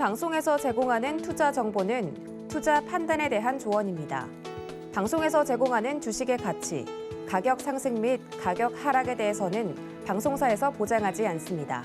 방송에서 제공하는 투자 정보는 투자 판단에 대한 조언입니다. 방송에서 제공하는 주식의 가치, 가격 상승 및 가격 하락에 대해서는 방송사에서 보장하지 않습니다.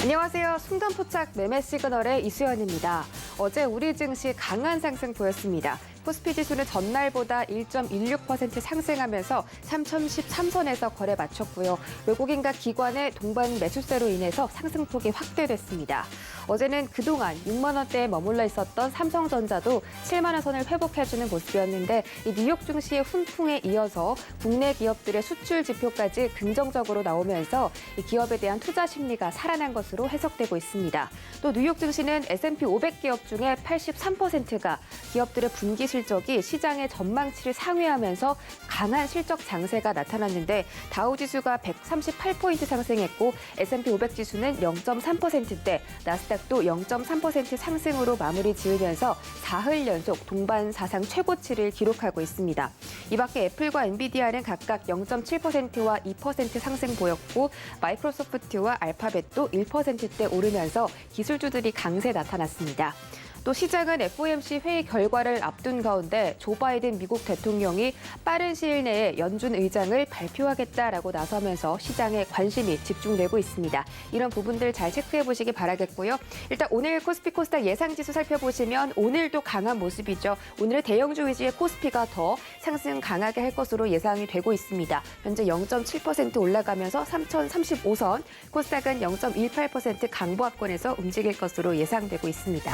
안녕하세요. 순간포착 매매 시그널의 이수연입니다. 어제 우리 증시 강한 상승 보였습니다. 코스피 지수는 전날보다 1.16% 상승하면서 3013선에서 거래 마쳤고요. 외국인과 기관의 동반 매수세로 인해서 상승폭이 확대됐습니다. 어제는 그동안 6만 원대에 머물러 있었던 삼성전자도 7만 원 선을 회복해주는 모습이었는데 이 뉴욕 증시의 훈풍에 이어서 국내 기업들의 수출 지표까지 긍정적으로 나오면서 이 기업에 대한 투자 심리가 살아난 것으로 해석되고 있습니다. 또 뉴욕 증시는 S&P 500 기업 중에 83%가 기업들의 분기 실적이 시장의 전망치를 상회하면서 강한 실적 장세가 나타났는데 다우지수가 138포인트 상승했고 S&P 500 지수는 0.3%대, 나스닥도 0.3% 상승으로 마무리 지으면서 4흘 연속 동반 사상 최고치를 기록하고 있습니다. 이 밖에 애플과 엔비디아는 각각 0.7%와 2% 상승 보였고 마이크로소프트와 알파벳도 1%대 오르면서 기술주들이 강세 나타났습니다. 또 시장은 FOMC 회의 결과를 앞둔 가운데 조 바이든 미국 대통령이 빠른 시일 내에 연준 의장을 발표하겠다라고 나서면서 시장에 관심이 집중되고 있습니다. 이런 부분들 잘 체크해 보시기 바라겠고요. 일단 오늘 코스피 코스닥 예상지수 살펴보시면 오늘도 강한 모습이죠. 오늘의 대형주 위주의 코스피가 더 상승 강하게 할 것으로 예상이 되고 있습니다. 현재 0.7% 올라가면서 3035선, 코스닥은 0.18% 강보합권에서 움직일 것으로 예상되고 있습니다.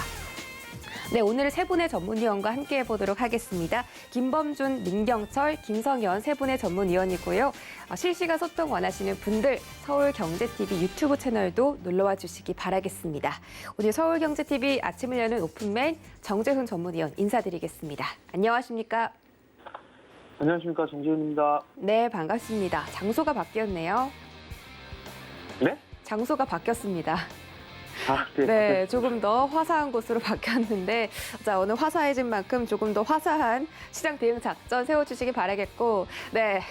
네, 오늘 세 분의 전문위원과 함께 해보도록 하겠습니다. 김범준, 민경철, 김성현 세 분의 전문위원이고요. 실시간 소통 원하시는 분들 서울경제TV 유튜브 채널도 놀러와 주시기 바라겠습니다. 오늘 서울경제TV 아침을 여는 오픈맨 정재훈 전문위원 인사드리겠습니다. 안녕하십니까? 안녕하십니까, 정재훈입니다. 네, 반갑습니다. 장소가 바뀌었네요. 네? 장소가 바뀌었습니다. 네. 네, 조금 더 화사한 곳으로 바뀌었는데 자, 오늘 화사해진 만큼 조금 더 화사한 시장 대응 작전 세워주시기 바라겠고 네,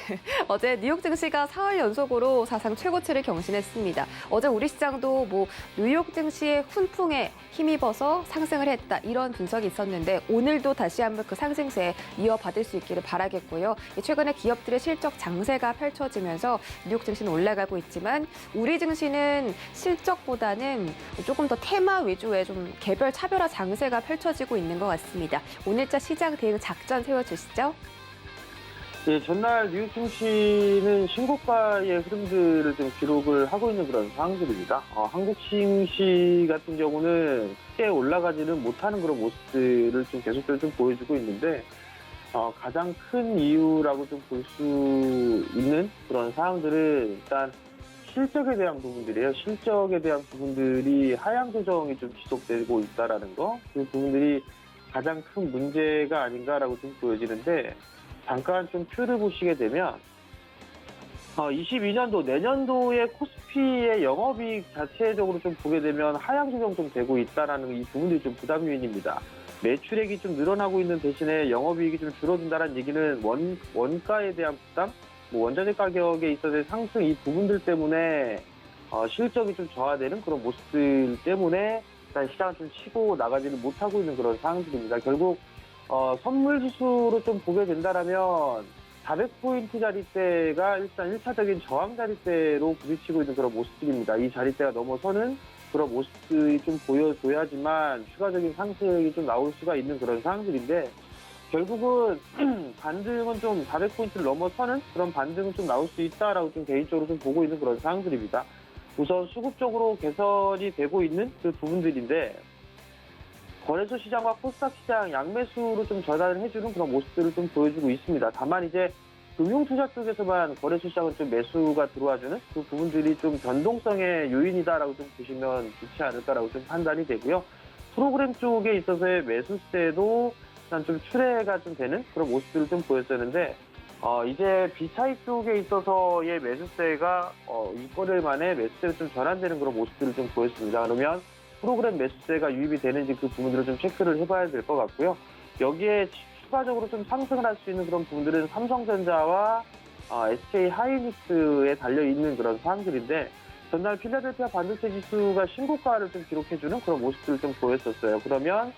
어제 뉴욕 증시가 4흘 연속으로 사상 최고치를 경신했습니다. 어제 우리 시장도 뉴욕 증시의 훈풍에 힘입어서 상승을 했다 이런 분석이 있었는데 오늘도 다시 한번 그 상승세에 이어받을 수 있기를 바라겠고요. 최근에 기업들의 실적 장세가 펼쳐지면서 뉴욕 증시는 올라가고 있지만 우리 증시는 실적보다는 조금 더 테마 위주의 좀 개별 차별화 장세가 펼쳐지고 있는 것 같습니다. 오늘자 시장 대응 작전 세워주시죠. 네, 전날 뉴욕 증시는 신고가의 흐름들을 좀 기록을 하고 있는 그런 상황들입니다. 한국 증시 같은 경우는 크게 올라가지는 못하는 그런 모습들을 좀 계속적으로 좀 보여주고 있는데 가장 큰 이유라고 좀 볼 수 있는 그런 상황들은 일단 실적에 대한 부분들이에요. 실적에 대한 부분들이 하향 조정이 좀 지속되고 있다라는 거, 그 부분들이 가장 큰 문제가 아닌가라고 좀 보여지는데 잠깐 좀 표를 보시게 되면 22년도 내년도의 코스피의 영업이익 자체적으로 좀 보게 되면 하향 조정 좀 되고 있다라는 이 부분들이 좀 부담 요인입니다. 매출액이 좀 늘어나고 있는 대신에 영업이익이 좀 줄어든다는 얘기는 원가에 대한 부담, 원자재 가격에 있어서의 상승 이 부분들 때문에 실적이 좀 저하되는 그런 모습들 때문에 일단 시장을 좀 치고 나가지는 못하고 있는 그런 상황들입니다. 결국 선물 지수로 좀 보게 된다라면 400포인트 자리대가 일단 1차적인 저항 자리대로 부딪히고 있는 그런 모습들입니다. 이 자리대가 넘어서는 그런 모습들이 좀 보여줘야지만 추가적인 상승이 좀 나올 수가 있는 그런 상황들인데 결국은 반등은 좀 400포인트를 넘어서는 그런 반등은 좀 나올 수 있다라고 좀 개인적으로 좀 보고 있는 그런 상황들입니다. 우선 수급적으로 개선이 되고 있는 그 부분들인데 거래소 시장과 코스닥 시장 양매수로 좀 전환을 해주는 그런 모습들을 좀 보여주고 있습니다. 다만 이제 금융투자 쪽에서만 거래소 시장은 좀 매수가 들어와주는 그 부분들이 좀 변동성의 요인이다라고 좀 보시면 좋지 않을까라고 좀 판단이 되고요. 프로그램 쪽에 있어서의 매수세도 일단 좀 출회가 좀 되는 그런 모습들을 좀 보였었는데 이제 비차익 쪽에 있어서의 매수세가 이거를 만에 매수세로 좀 전환되는 그런 모습들을 좀 보였습니다. 그러면 프로그램 매수세가 유입이 되는지 그 부분들을 좀 체크를 해봐야 될 것 같고요. 여기에 추가적으로 좀 상승을 할 수 있는 그런 부분들은 삼성전자와 SK 하이닉스에 달려있는 그런 사항들인데 전날 필라델피아 반도체 지수가 신고가를 좀 기록해주는 그런 모습들을 좀 보였었어요. 그러면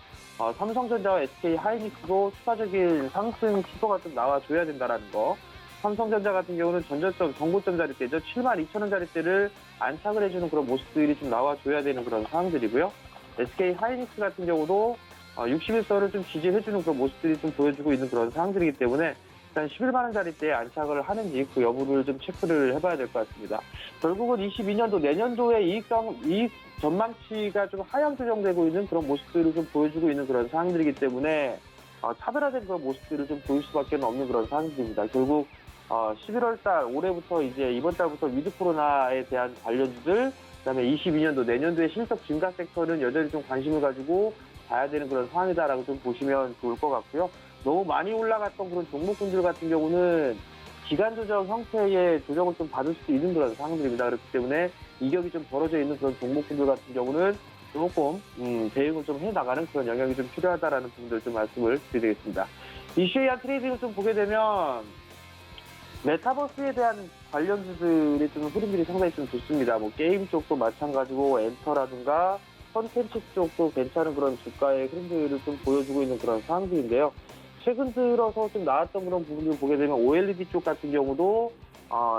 삼성전자와 SK 하이닉스도 추가적인 상승 시도가 좀 나와줘야 된다는 거. 삼성전자 같은 경우는 전저점, 정고점자리대죠. 72,000원짜리대를 안착을 해주는 그런 모습들이 좀 나와줘야 되는 그런 상황들이고요. SK 하이닉스 같은 경우도 61선을 좀 지지해주는 그런 모습들이 좀 보여주고 있는 그런 상황들이기 때문에 일단 11만 원짜리대에 안착을 하는지 그 여부를 좀 체크를 해봐야 될 것 같습니다. 결국은 22년도 내년도의 이익 전망치가 좀 하향 조정되고 있는 그런 모습들을 좀 보여주고 있는 그런 상황들이기 때문에 차별화된 그런 모습들을 좀 보일 수밖에 없는 그런 상황들입니다. 결국 11월 달 올해부터 이제 이번 달부터 위드 코로나에 대한 관련주들, 그다음에 22년도 내년도의 실적 증가 섹터는 여전히 좀 관심을 가지고 봐야 되는 그런 상황이다라고 좀 보시면 좋을 것 같고요. 너무 많이 올라갔던 그런 종목군들 같은 경우는 기간 조정 형태의 조정을 좀 받을 수도 있는 그런 상황들입니다. 그렇기 때문에 이격이 좀 벌어져 있는 그런 종목군들 같은 경우는 조금 대응을 좀 해나가는 그런 영역이 좀 필요하다라는 부분들 좀 말씀을 드리겠습니다. 이슈에 대한 트레이딩을 좀 보게 되면 메타버스에 대한 관련주들의 좀 흐름들이 상당히 좀 좋습니다. 뭐 게임 쪽도 마찬가지고 엔터라든가 컨텐츠 쪽도 괜찮은 그런 주가의 흐름들을 좀 보여주고 있는 그런 상황들인데요. 최근 들어서 좀 나왔던 그런 부분들을 보게 되면 OLED 쪽 같은 경우도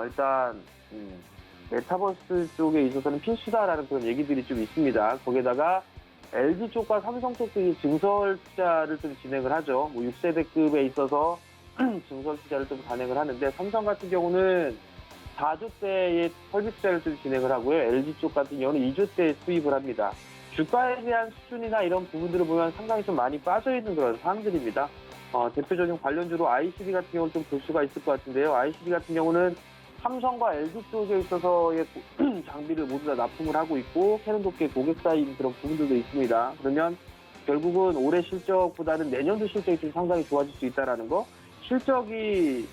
일단 메타버스 쪽에 있어서는 필수다라는 그런 얘기들이 좀 있습니다. 거기에다가 LG 쪽과 삼성 쪽도 증설 투자를 좀 진행을 하죠. 뭐 6세대급에 있어서 증설 투자를 좀 단행을 하는데 삼성 같은 경우는 4조대의 설비 투자를 좀 진행을 하고요. LG 쪽 같은 경우는 2조대 수입을 합니다. 주가에 대한 수준이나 이런 부분들을 보면 상당히 좀 많이 빠져있는 그런 상황들입니다. 대표적인 관련주로 ICD 같은 경우는 좀 볼 수가 있을 것 같은데요. ICD 같은 경우는 삼성과 LG 쪽에 있어서의 장비를 모두 다 납품을 하고 있고 캐논도께 고객사인 그런 부분들도 있습니다. 그러면 결국은 올해 실적보다는 내년도 실적이 좀 상당히 좋아질 수 있다는 거. 실적이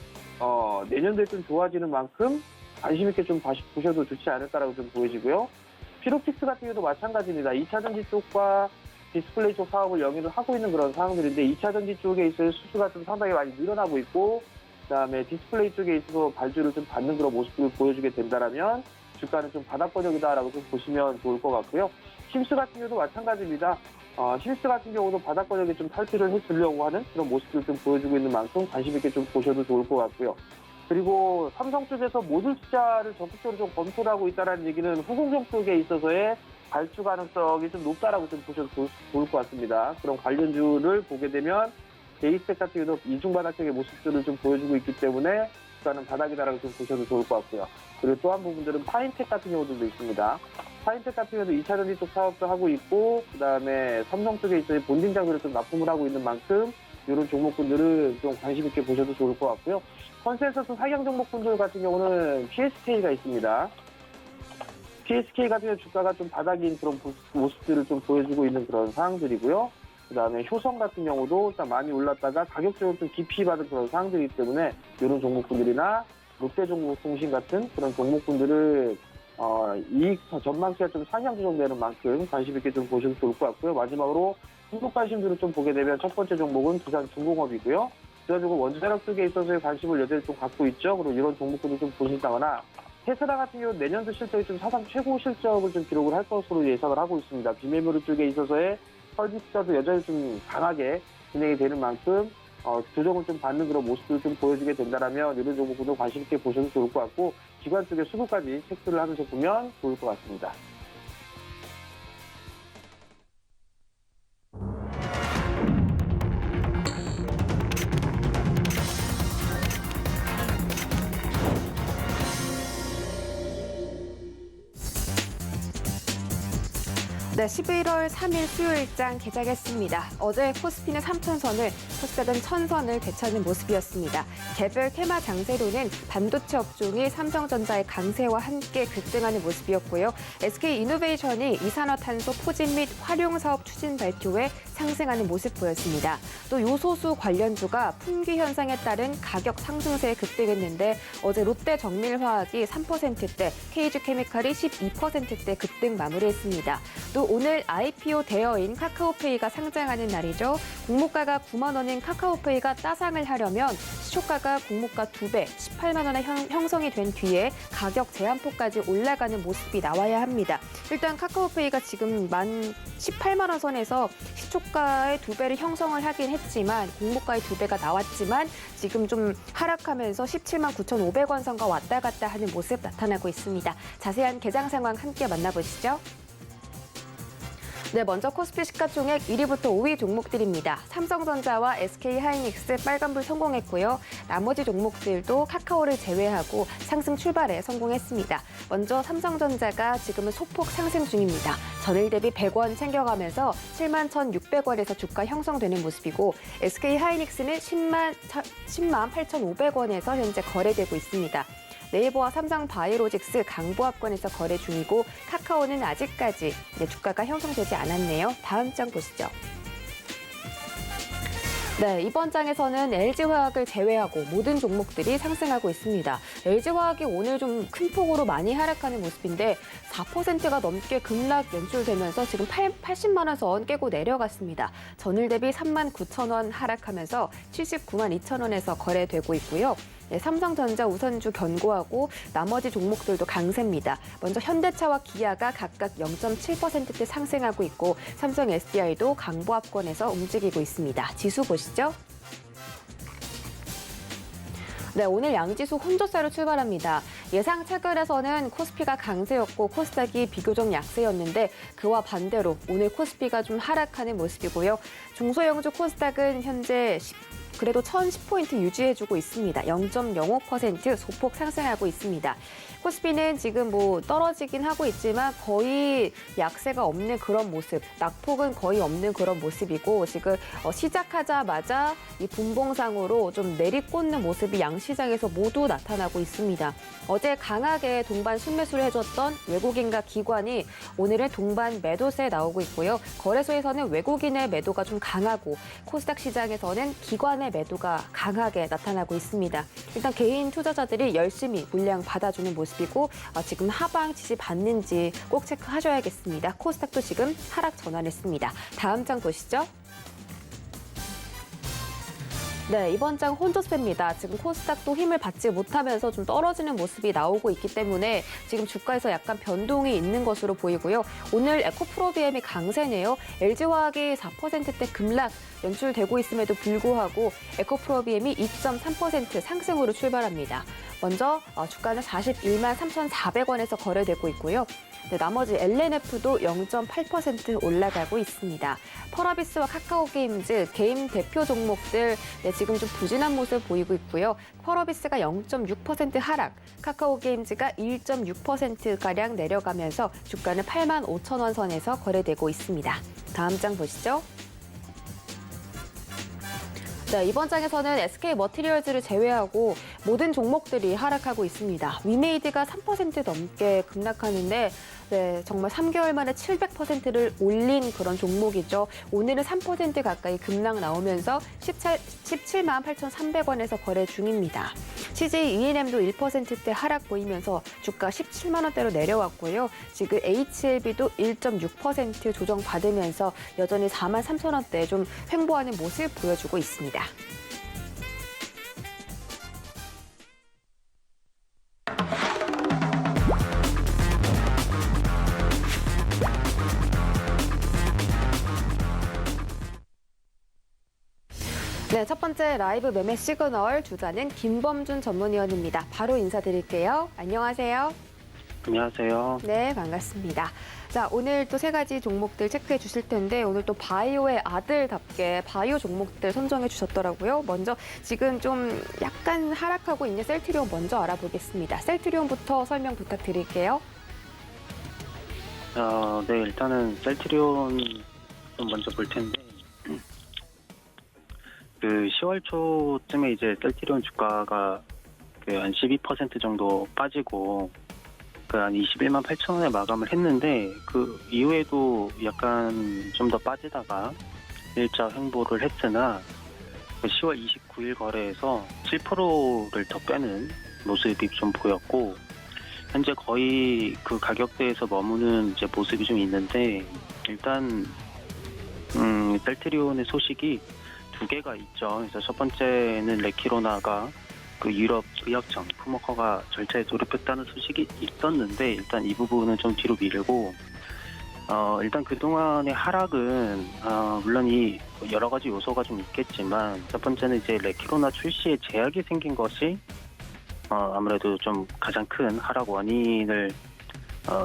내년도에 좀 좋아지는 만큼 관심 있게 좀 보셔도 좋지 않을까라고 좀 보여지고요. 피로픽스 같은 경우도 마찬가지입니다. 2차전지 쪽과 디스플레이 쪽 사업을 영위를 하고 있는 그런 상황들인데 2차전지 쪽에 있어서 수주가 좀 상당히 많이 늘어나고 있고 그다음에 디스플레이 쪽에 있어서 발주를 좀 받는 그런 모습을 보여주게 된다라면 주가는 좀 바닥권역이다라고 좀 보시면 좋을 것 같고요. 심스 같은 경우도 마찬가지입니다. 심스 같은 경우도 바닥권역에 좀 탈피를 해주려고 하는 그런 모습을 좀 보여주고 있는 만큼 관심 있게 좀 보셔도 좋을 것 같고요. 그리고 삼성 쪽에서 모듈 투자를 적극적으로 좀 검토를 하고 있다는 얘기는 후공정 쪽에 있어서의 발주 가능성이 좀 높다라고 좀 보셔도 좋을 것 같습니다. 그런 관련주를 보게 되면 제이스텍 같은 경우도 이중바닥격의 모습들을 좀 보여주고 있기 때문에 주가는 바닥이다라고 좀 보셔도 좋을 것 같고요. 그리고 또 한 부분들은 파인텍 같은 경우도 있습니다. 파인텍 같은 경우도 2차전지 쪽 사업도 하고 있고 그다음에 삼성 쪽에 있어서 본진 장비를 좀 납품을 하고 있는 만큼 이런 종목군들은 좀 관심 있게 보셔도 좋을 것 같고요. 컨센서스 상향 종목군들 같은 경우는 PSK가 있습니다. PSK 같은 경우 주가가 좀 바닥인 그런 모습들을 좀 보여주고 있는 그런 상황들이고요. 그 다음에 효성 같은 경우도 일단 많이 올랐다가 가격적으로 좀 깊이 받은 그런 상황들이기 때문에 이런 종목군들이나 롯데종목통신 같은 그런 종목군들을 이익 전망치가 좀 상향 조정되는 만큼 관심 있게 좀 보셔도 좋을 것 같고요. 마지막으로 중국 관심주를 좀 보게 되면 첫 번째 종목은 두산중공업이고요. 그래가지고 원자력 쪽에 있어서의 관심을 여전히 좀 갖고 있죠. 그리고 이런 종목군을 좀 보신다거나 테슬라 같은 경우 내년도 실적이 좀 사상 최고 실적을 좀 기록을 할 것으로 예상을 하고 있습니다. 비메모리 쪽에 있어서의 설비 투자도 여전히 좀 강하게 진행이 되는 만큼 조정을 좀 받는 그런 모습을 좀 보여주게 된다라면 이런 종목도 관심 있게 보셔도 좋을 것 같고 기관 쪽의 수급까지 체크를 하면서 보면 좋을 것 같습니다. 네, 11월 3일 수요일장 개장했습니다. 어제 코스피는 3,000선을, 코스닥은 1,000선을 되찾는 모습이었습니다. 개별 테마 장세로는 반도체 업종이 삼성전자의 강세와 함께 급등하는 모습이었고요. SK이노베이션이 이산화탄소 포진 및 활용 사업 추진 발표에 상승하는 모습 보였습니다. 또 요소수 관련주가 품귀 현상에 따른 가격 상승세에 급등했는데 어제 롯데정밀화학이 3%대, KG케미칼이 12%대 급등 마무리했습니다. 또 오늘 IPO 대여인 카카오페이가 상장하는 날이죠. 공모가가 9만 원인 카카오페이가 따상을 하려면 시초가가 공모가 2배, 18만 원에 형성이 된 뒤에 가격 제한폭까지 올라가는 모습이 나와야 합니다. 일단 카카오페이가 지금 18만 원 선에서 시초가의 2배를 형성을 하긴 했지만 공모가의 2배가 나왔지만 지금 좀 하락하면서 17만 9,500원 선과 왔다 갔다 하는 모습 나타나고 있습니다. 자세한 개장 상황 함께 만나보시죠. 네, 먼저 코스피 시가총액 1위부터 5위 종목들입니다. 삼성전자와 SK하이닉스 빨간불 성공했고요. 나머지 종목들도 카카오를 제외하고 상승 출발에 성공했습니다. 먼저 삼성전자가 지금은 소폭 상승 중입니다. 전일 대비 100원 챙겨가면서 7만 1,600원에서 주가 형성되는 모습이고 SK하이닉스는 10만 8,500원에서 현재 거래되고 있습니다. 네이버와 삼성바이오로직스 강보합권에서 거래 중이고 카카오는 아직까지 주가가 형성되지 않았네요. 다음 장 보시죠. 네, 이번 장에서는 LG화학을 제외하고 모든 종목들이 상승하고 있습니다. LG화학이 오늘 좀 큰 폭으로 많이 하락하는 모습인데 4%가 넘게 급락 연출되면서 지금 80만 원 선 깨고 내려갔습니다. 전일 대비 3만 9천 원 하락하면서 79만 2천 원에서 거래되고 있고요. 네, 삼성전자 우선주 견고하고 나머지 종목들도 강세입니다. 먼저 현대차와 기아가 각각 0.7%대 상승하고 있고 삼성 SDI도 강보합권에서 움직이고 있습니다. 지수 보시죠. 네, 오늘 양지수 혼조세로 출발합니다. 예상 차별에서는 코스피가 강세였고 코스닥이 비교적 약세였는데 그와 반대로 오늘 코스피가 좀 하락하는 모습이고요. 중소형주 코스닥은 현재 그래도 1,010포인트 유지해주고 있습니다. 0.05% 소폭 상승하고 있습니다. 코스피는 지금 떨어지긴 하고 있지만 거의 약세가 없는 그런 모습, 낙폭은 거의 없는 그런 모습이고 지금 시작하자마자 이 분봉상으로 좀 내리꽂는 모습이 양시장에서 모두 나타나고 있습니다. 어제 강하게 동반 순매수를 해줬던 외국인과 기관이 오늘은 동반 매도세에 나오고 있고요. 거래소에서는 외국인의 매도가 좀 강하고 코스닥 시장에서는 기관의 매도가 강하게 나타나고 있습니다. 일단 개인 투자자들이 열심히 물량 받아주는 모습이고 지금 하방 지지 받는지 꼭 체크하셔야겠습니다. 코스닥도 지금 하락 전환했습니다. 다음 장 보시죠. 네, 이번 장 혼조세입니다. 지금 코스닥도 힘을 받지 못하면서 좀 떨어지는 모습이 나오고 있기 때문에 지금 주가에서 약간 변동이 있는 것으로 보이고요. 오늘 에코프로비엠이 강세네요. LG화학이 4%대 급락 연출되고 있음에도 불구하고 에코프로비엠이 2.3% 상승으로 출발합니다. 먼저 주가는 41만 3,400원에서 거래되고 있고요. 네, 나머지 LNF도 0.8% 올라가고 있습니다. 펄어비스와 카카오게임즈 개인 대표 종목들 지금 좀 부진한 모습 보이고 있고요. 펄어비스가 0.6% 하락, 카카오게임즈가 1.6%가량 내려가면서 주가는 8만 5천 원 선에서 거래되고 있습니다. 다음 장 보시죠. 네, 이번 장에서는 SK머티리얼즈를 제외하고 모든 종목들이 하락하고 있습니다. 위메이드가 3% 넘게 급락하는데 정말 3개월 만에 700%를 올린 그런 종목이죠. 오늘은 3% 가까이 급락 나오면서 17만 8,300원에서 거래 중입니다. CJ E&M도 1%대 하락 보이면서 주가 17만 원대로 내려왔고요. 지금 HLB도 1.6% 조정받으면서 여전히 4만 3천 원대에 좀 횡보하는 모습 보여주고 있습니다. 네, 첫 번째 라이브 매매 시그널 주자는 김범준 전문위원입니다. 바로 인사드릴게요. 안녕하세요. 안녕하세요. 네, 반갑습니다. 자, 오늘 또 세 가지 종목들 체크해 주실 텐데 오늘 또 바이오의 아들답게 바이오 종목들 선정해 주셨더라고요. 먼저 지금 좀 약간 하락하고 있는 셀트리온 먼저 알아보겠습니다. 셀트리온부터 설명 부탁드릴게요. 네, 일단은 셀트리온 좀 먼저 볼 텐데, 그 10월 초쯤에 이제 셀트리온 주가가 그 한 12% 정도 빠지고, 그 한 21만 8천 원에 마감을 했는데, 그 이후에도 약간 좀 더 빠지다가 일자 횡보를 했으나, 10월 29일 거래에서 7%를 더 빼는 모습이 좀 보였고, 현재 거의 그 가격대에서 머무는 이제 모습이 좀 있는데, 일단 셀트리온의 소식이 두 개가 있죠. 그래서 첫 번째는 레키로나가 그 유럽 의약청 푸모커가 절차에 돌입했다는 소식이 있었는데 일단 이 부분은 좀 뒤로 미루고 일단 그동안의 하락은 물론 이 여러 가지 요소가 좀 있겠지만 첫 번째는 이제 레키로나 출시에 제약이 생긴 것이 아무래도 좀 가장 큰 하락 원인을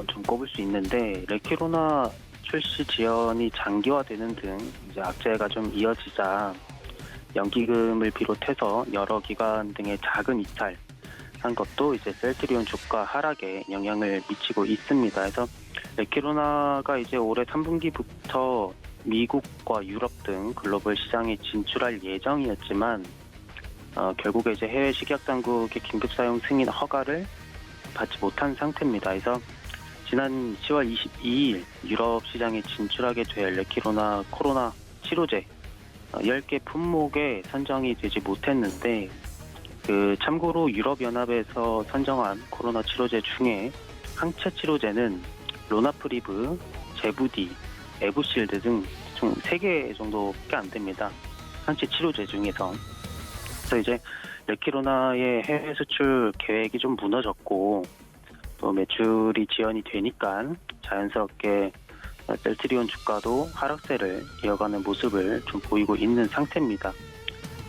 좀 꼽을 수 있는데 레키로나 출시 지연이 장기화되는 등 이제 악재가 좀 이어지자 연기금을 비롯해서 여러 기관 등의 작은 이탈한 것도 이제 셀트리온 주가 하락에 영향을 미치고 있습니다. 그래서 레키로나가 이제 올해 3분기부터 미국과 유럽 등 글로벌 시장에 진출할 예정이었지만 결국에 이제 해외 식약 당국의 긴급 사용 승인 허가를 받지 못한 상태입니다. 그래서 지난 10월 22일 유럽 시장에 진출하게 될 레키로나 코로나 치료제 10개 품목에 선정이 되지 못했는데 참고로 유럽연합에서 선정한 코로나 치료제 중에 항체 치료제는 로나프리브, 제부디, 에부실드 등 총 3개 정도밖에 안 됩니다. 항체 치료제 중에서. 그래서 이제 레키로나의 해외 수출 계획이 좀 무너졌고 또 매출이 지연이 되니까 자연스럽게 셀트리온 주가도 하락세를 이어가는 모습을 좀 보이고 있는 상태입니다.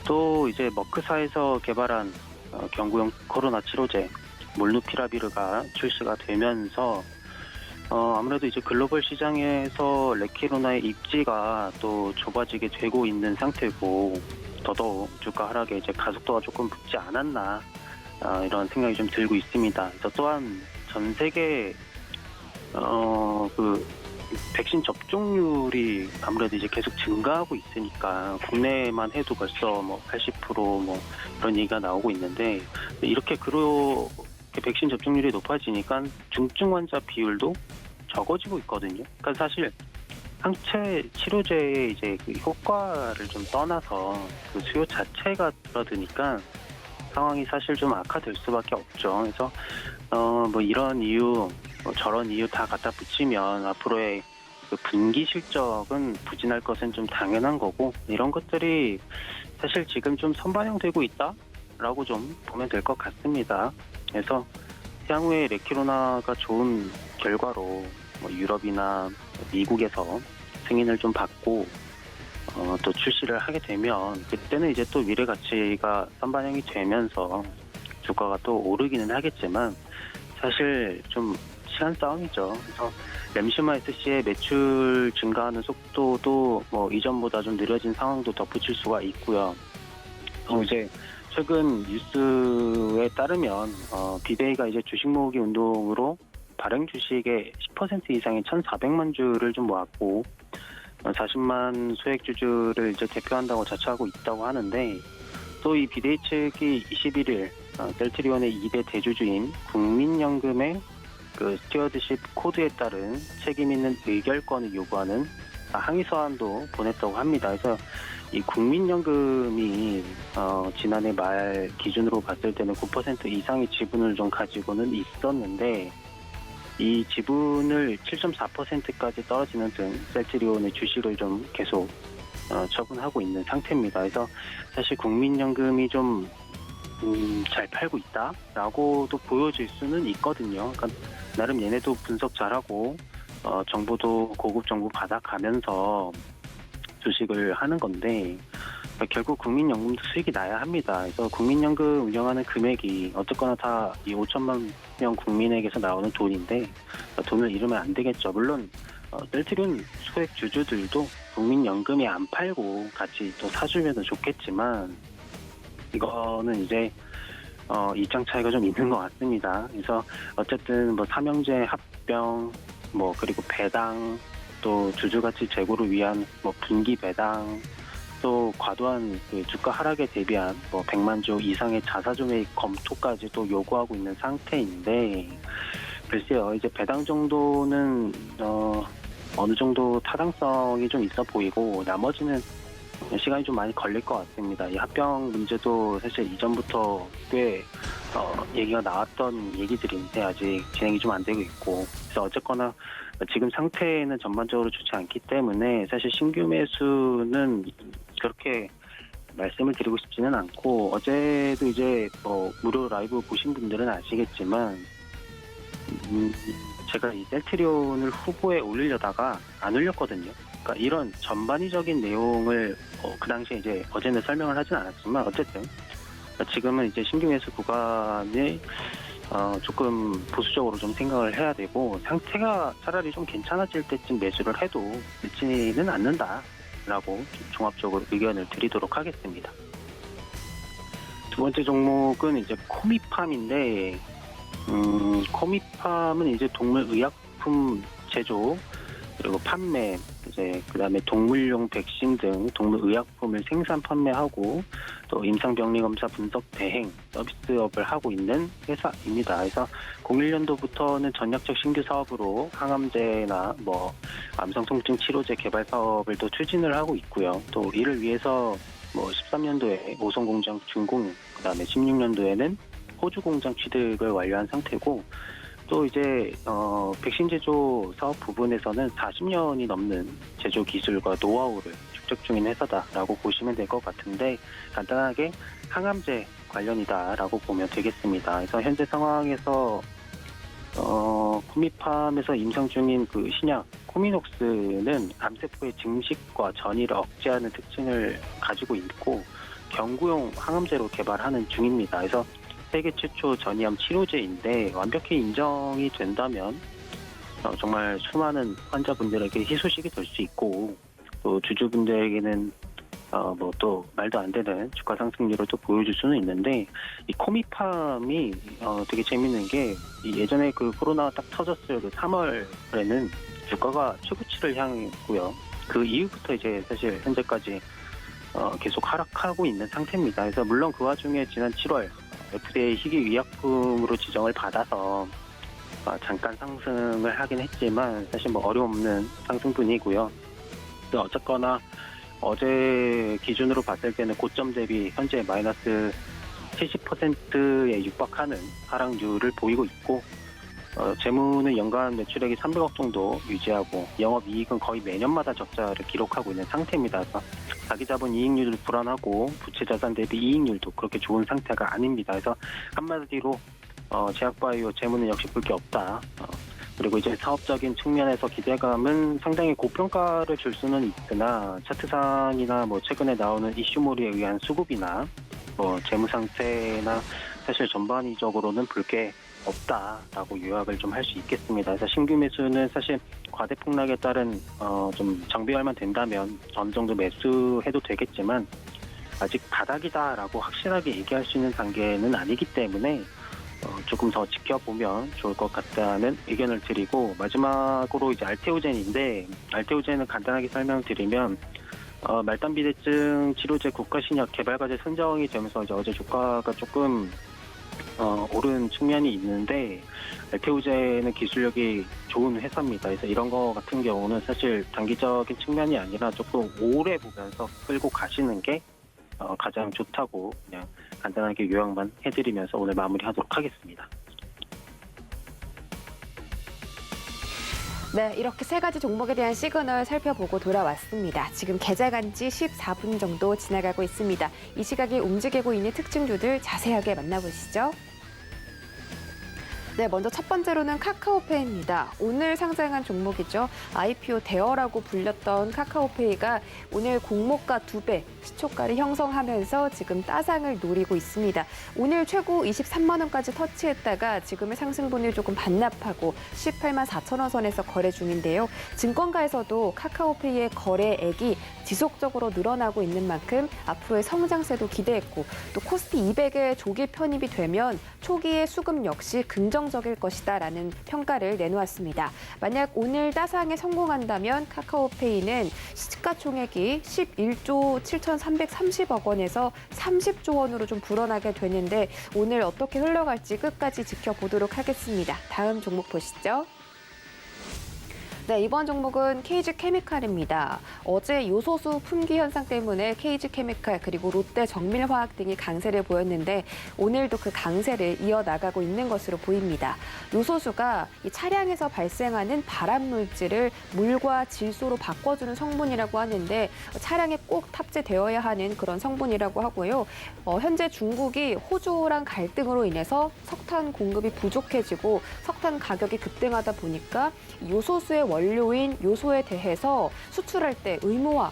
또 이제 머크사에서 개발한 경구용 코로나 치료제 몰누피라비르가 출시가 되면서 아무래도 이제 글로벌 시장에서 레키로나의 입지가 또 좁아지게 되고 있는 상태고 더더욱 주가 하락에 이제 가속도가 조금 붙지 않았나 이런 생각이 좀 들고 있습니다. 그래서 또한 전 세계 백신 접종률이 아무래도 이제 계속 증가하고 있으니까 국내만 해도 벌써 80% 그런 얘기가 나오고 있는데 이렇게 백신 접종률이 높아지니까 중증 환자 비율도 적어지고 있거든요. 그러니까 사실 항체 치료제의 이제 그 효과를 좀 떠나서 그 수요 자체가 줄어드니까 상황이 사실 좀 악화될 수밖에 없죠. 그래서 이런 이유, 저런 이유 다 갖다 붙이면 앞으로의 그 분기 실적은 부진할 것은 좀 당연한 거고 이런 것들이 사실 지금 좀 선반영되고 있다라고 좀 보면 될 것 같습니다. 그래서 향후에 레키로나가 좋은 결과로 유럽이나 미국에서 승인을 좀 받고 또 출시를 하게 되면 그때는 이제 또 미래 가치가 선반영이 되면서 주가가 또 오르기는 하겠지만 사실 좀 시간 싸움이죠. 그래서 램시마 SC의 매출 증가하는 속도도 이전보다 좀 느려진 상황도 덧붙일 수가 있고요. 이제 최근 뉴스에 따르면 비데이가 이제 주식 모으기 운동으로 발행 주식의 10% 이상의 1,400만 주를 좀 모았고 40만 소액주주를 이제 대표한다고 자처하고 있다고 하는데 또 이 비데이 측이 21일 셀트리온의 2대 대주주인 국민연금의 그 스튜어드십 코드에 따른 책임 있는 의결권을 요구하는 항의 서한도 보냈다고 합니다. 그래서 이 국민연금이 지난해 말 기준으로 봤을 때는 9% 이상의 지분을 좀 가지고는 있었는데 이 지분을 7.4%까지 떨어지는 등 셀트리온의 주식을 좀 계속 처분하고 있는 상태입니다. 그래서 사실 국민연금이 좀 잘 팔고 있다라고도 보여질 수는 있거든요. 그러니까 나름 얘네도 분석 잘하고 정보도 고급 정보 받아가면서 주식을 하는 건데 결국 국민연금도 수익이 나야 합니다. 그래서 국민연금 운영하는 금액이 어쨌거나 다 이 5천만 명 국민에게서 나오는 돈인데 돈을 잃으면 안 되겠죠. 물론 셀트리온 소액 주주들도 국민연금이 안 팔고 같이 또 사주면 좋겠지만 이거는 이제 입장 차이가 좀 있는 것 같습니다. 그래서 어쨌든 삼형제 합병 그리고 배당 또 주주가치 제고를 위한 분기 배당 또 과도한 그 주가 하락에 대비한 100만 주 이상의 자사주 매입 검토까지 또 요구하고 있는 상태인데 글쎄요 이제 배당 정도는 어느 정도 타당성이 좀 있어 보이고 나머지는 시간이 좀 많이 걸릴 것 같습니다. 이 합병 문제도 사실 이전부터 꽤 얘기가 나왔던 얘기들인데 아직 진행이 좀 안 되고 있고, 그래서 어쨌거나 지금 상태는 전반적으로 좋지 않기 때문에 사실 신규 매수는 그렇게 말씀을 드리고 싶지는 않고, 어제도 이제 무료 라이브 보신 분들은 아시겠지만 제가 이 셀트리온을 후보에 올리려다가 안 올렸거든요. 그러니까 이런 전반위적인 내용을 그 당시에 이제 어제는 설명을 하진 않았지만 어쨌든 지금은 이제 신규 매수 구간을 조금 보수적으로 좀 생각을 해야 되고, 상태가 차라리 좀 괜찮아질 때쯤 매수를 해도 늦지는 않는다라고 좀 종합적으로 의견을 드리도록 하겠습니다. 두 번째 종목은 이제 코미팜인데, 코미팜은 이제 동물 의약품 제조 그리고 판매, 이제 그다음에 동물용 백신 등 동물 의약품을 생산 판매하고 또 임상병리 검사 분석 대행 서비스업을 하고 있는 회사입니다. 그래서 01년도부터는 전략적 신규 사업으로 항암제나 암성 통증 치료제 개발 사업을 또 추진을 하고 있고요. 또 이를 위해서 13년도에 오송 공장 준공, 그다음에 16년도에는 호주 공장 취득을 완료한 상태고, 또 이제 백신 제조 사업 부분에서는 40년이 넘는 제조 기술과 노하우를 축적 중인 회사다라고 보시면 될 것 같은데, 간단하게 항암제 관련이다라고 보면 되겠습니다. 그래서 현재 상황에서 코미팜에서 임상 중인 그 신약 코미녹스는 암세포의 증식과 전이를 억제하는 특징을 가지고 있고 경구용 항암제로 개발하는 중입니다. 그래서 세계 최초 전이암 치료제인데 완벽히 인정이 된다면 정말 수많은 환자분들에게 희소식이 될 수 있고, 또 주주분들에게는 또 말도 안 되는 주가 상승률을 또 보여줄 수는 있는데, 이 코미팜이 되게 재밌는 게 예전에 그 코로나가 딱 터졌을 그 3월에는 주가가 최고치를 향했고요. 그 이후부터 이제 사실 현재까지 계속 하락하고 있는 상태입니다. 그래서 물론 그 와중에 지난 7월 FDA 희귀의약품으로 지정을 받아서 잠깐 상승을 하긴 했지만 사실 어려움없는 상승분이고요. 어쨌거나 어제 기준으로 봤을 때는 고점 대비 현재 마이너스 70%에 육박하는 하락률을 보이고 있고, 재무는 연간 매출액이 300억 정도 유지하고 영업이익은 거의 매년마다 적자를 기록하고 있는 상태입니다. 그래서 자기자본 이익률도 불안하고 부채자산 대비 이익률도 그렇게 좋은 상태가 아닙니다. 그래서 한마디로 제약바이오 재무는 역시 볼 게 없다. 그리고 이제 사업적인 측면에서 기대감은 상당히 고평가를 줄 수는 있으나 차트상이나 최근에 나오는 이슈몰이에 의한 수급이나 재무 상태나 사실 전반적으로는 볼 게 없다라고 요약을 좀 할 수 있겠습니다. 그래서 신규 매수는 사실 과대 폭락에 따른 좀 정비할만 된다면 어느 정도 매수해도 되겠지만 아직 바닥이다라고 확실하게 얘기할 수 있는 단계는 아니기 때문에 조금 더 지켜보면 좋을 것 같다는 의견을 드리고, 마지막으로 이제 알테오젠인데, 알테오젠은 간단하게 설명드리면 말단비대증 치료제 국가신약 개발과제 선정이 되면서 이제 어제 주가가 조금 오른 측면이 있는데, 알테오젠은 기술력이 좋은 회사입니다. 그래서 이런 거 같은 경우는 사실 단기적인 측면이 아니라 조금 오래 보면서 끌고 가시는 게 가장 좋다고 그냥 간단하게 요약만 해드리면서 오늘 마무리하도록 하겠습니다. 네, 이렇게 세 가지 종목에 대한 시그널 살펴보고 돌아왔습니다. 지금 개장한 지 14분 정도 지나가고 있습니다. 이 시각에 움직이고 있는 특징주들 자세하게 만나보시죠. 네, 먼저 첫 번째로는 카카오페이입니다. 오늘 상장한 종목이죠. IPO 대어라고 불렸던 카카오페이가 오늘 공모가 2배, 시초가를 형성하면서 지금 따상을 노리고 있습니다. 오늘 최고 23만 원까지 터치했다가 지금의 상승분을 조금 반납하고 18만 4천 원 선에서 거래 중인데요. 증권가에서도 카카오페이의 거래액이 지속적으로 늘어나고 있는 만큼 앞으로의 성장세도 기대했고, 또 코스피 200의 조기 편입이 되면 초기의 수급 역시 긍정적일 것이다라는 평가를 내놓았습니다. 만약 오늘 따상에 성공한다면 카카오페이는 시가총액이 11조 7,330억 원에서 30조 원으로 좀 불어나게 되는데, 오늘 어떻게 흘러갈지 끝까지 지켜보도록 하겠습니다. 다음 종목 보시죠. 네, 이번 종목은 KG케미칼입니다. 어제 요소수 품귀 현상 때문에 KG케미칼 그리고 롯데 정밀화학 등이 강세를 보였는데 오늘도 그 강세를 이어나가고 있는 것으로 보입니다. 요소수가 이 차량에서 발생하는 발암 물질을 물과 질소로 바꿔주는 성분이라고 하는데 차량에 꼭 탑재되어야 하는 그런 성분이라고 하고요. 현재 중국이 호주랑 갈등으로 인해서 석탄 공급이 부족해지고 석탄 가격이 급등하다 보니까 요소수의 원료인 요소에 대해서 수출할 때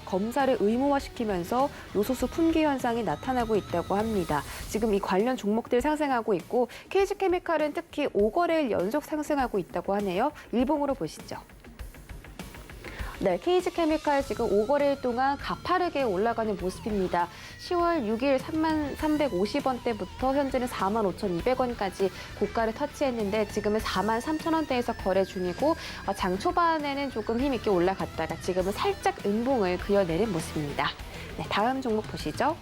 검사를 의무화시키면서 요소수 품귀 현상이 나타나고 있다고 합니다. 지금 이 관련 종목들 상승하고 있고 KG케미칼은 특히 5거래일 연속 상승하고 있다고 하네요. 일봉으로 보시죠. 네, KG케미칼 지금 5거래일 동안 가파르게 올라가는 모습입니다. 10월 6일 33,350원대부터 현재는 45,200원까지 고가를 터치했는데 지금은 43,000원대에서 거래 중이고 장 초반에는 조금 힘있게 올라갔다가 지금은 살짝 음봉을 그려내는 모습입니다. 네, 다음 종목 보시죠.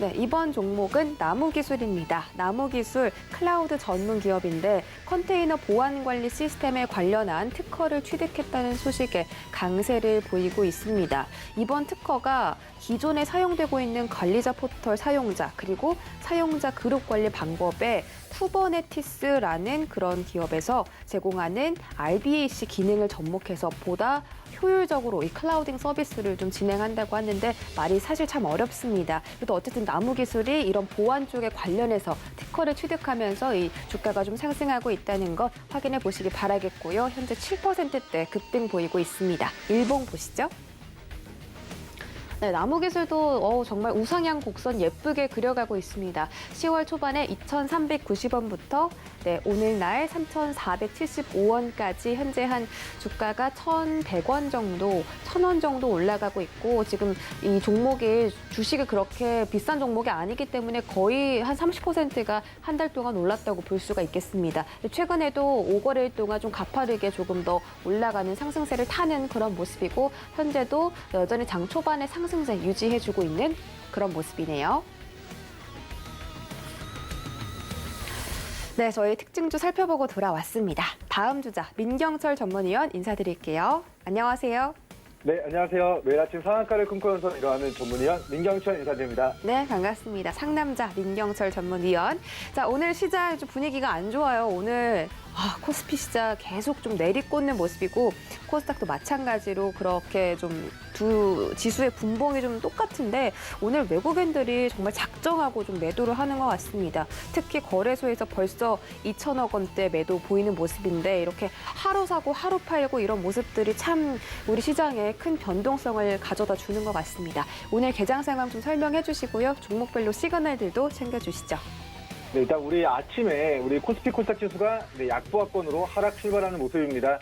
네, 이번 종목은 나무기술입니다. 나무기술 클라우드 전문 기업인데 컨테이너 보안 관리 시스템에 관련한 특허를 취득했다는 소식에 강세를 보이고 있습니다. 이번 특허가 기존에 사용되고 있는 관리자 포털 사용자 그리고 사용자 그룹 관리 방법에 쿠버네티스라는 그런 기업에서 제공하는 RBAC 기능을 접목해서 보다 효율적으로 이 클라우딩 서비스를 좀 진행한다고 하는데 말이 사실 참 어렵습니다. 그래도 어쨌든 나무기술이 이런 보안 쪽에 관련해서 특허를 취득하면서 이 주가가 좀 상승하고 있다는 것 확인해 보시기 바라겠고요. 현재 7%대 급등 보이고 있습니다. 일봉 보시죠. 네, 나무기술도 정말 우상향 곡선 예쁘게 그려가고 있습니다. 10월 초반에 2,390원부터 오늘날 3,475원까지 현재 한 주가가 1,100원 정도, 1,000원 정도 올라가고 있고 지금 이 종목이 주식이 그렇게 비싼 종목이 아니기 때문에 거의 한 30%가 한 달 동안 올랐다고 볼 수가 있겠습니다. 최근에도 5거래일 동안 좀 가파르게 조금 더 올라가는 상승세를 타는 그런 모습이고 현재도 여전히 장 초반에 상승세 유지해주고 있는 그런 모습이네요. 네, 저희 특징주 살펴보고 돌아왔습니다. 다음 주자 민경철 전문위원 인사드릴게요. 안녕하세요. 네, 안녕하세요. 매일 아침 상한가를 꿈꾸면서 일어나는 전문위원 민경철 인사드립니다. 네, 반갑습니다. 상남자 민경철 전문위원. 자, 오늘 시장 좀 분위기가 안 좋아요. 오늘 코스피 시장 계속 좀 내리꽂는 모습이고 코스닥도 마찬가지로 그렇게 좀 두 지수의 분봉이 좀 똑같은데 오늘 외국인들이 정말 작정하고 좀 매도를 하는 것 같습니다. 특히 거래소에서 벌써 2천억 원대 매도 보이는 모습인데 이렇게 하루 사고 하루 팔고 이런 모습들이 참 우리 시장에 큰 변동성을 가져다 주는 것 같습니다. 오늘 개장 상황 좀 설명해 주시고요. 종목별로 시그널들도 챙겨주시죠. 네, 일단 우리 아침에 우리 코스피 코스닥 지수가 약보합권으로 하락 출발하는 모습입니다.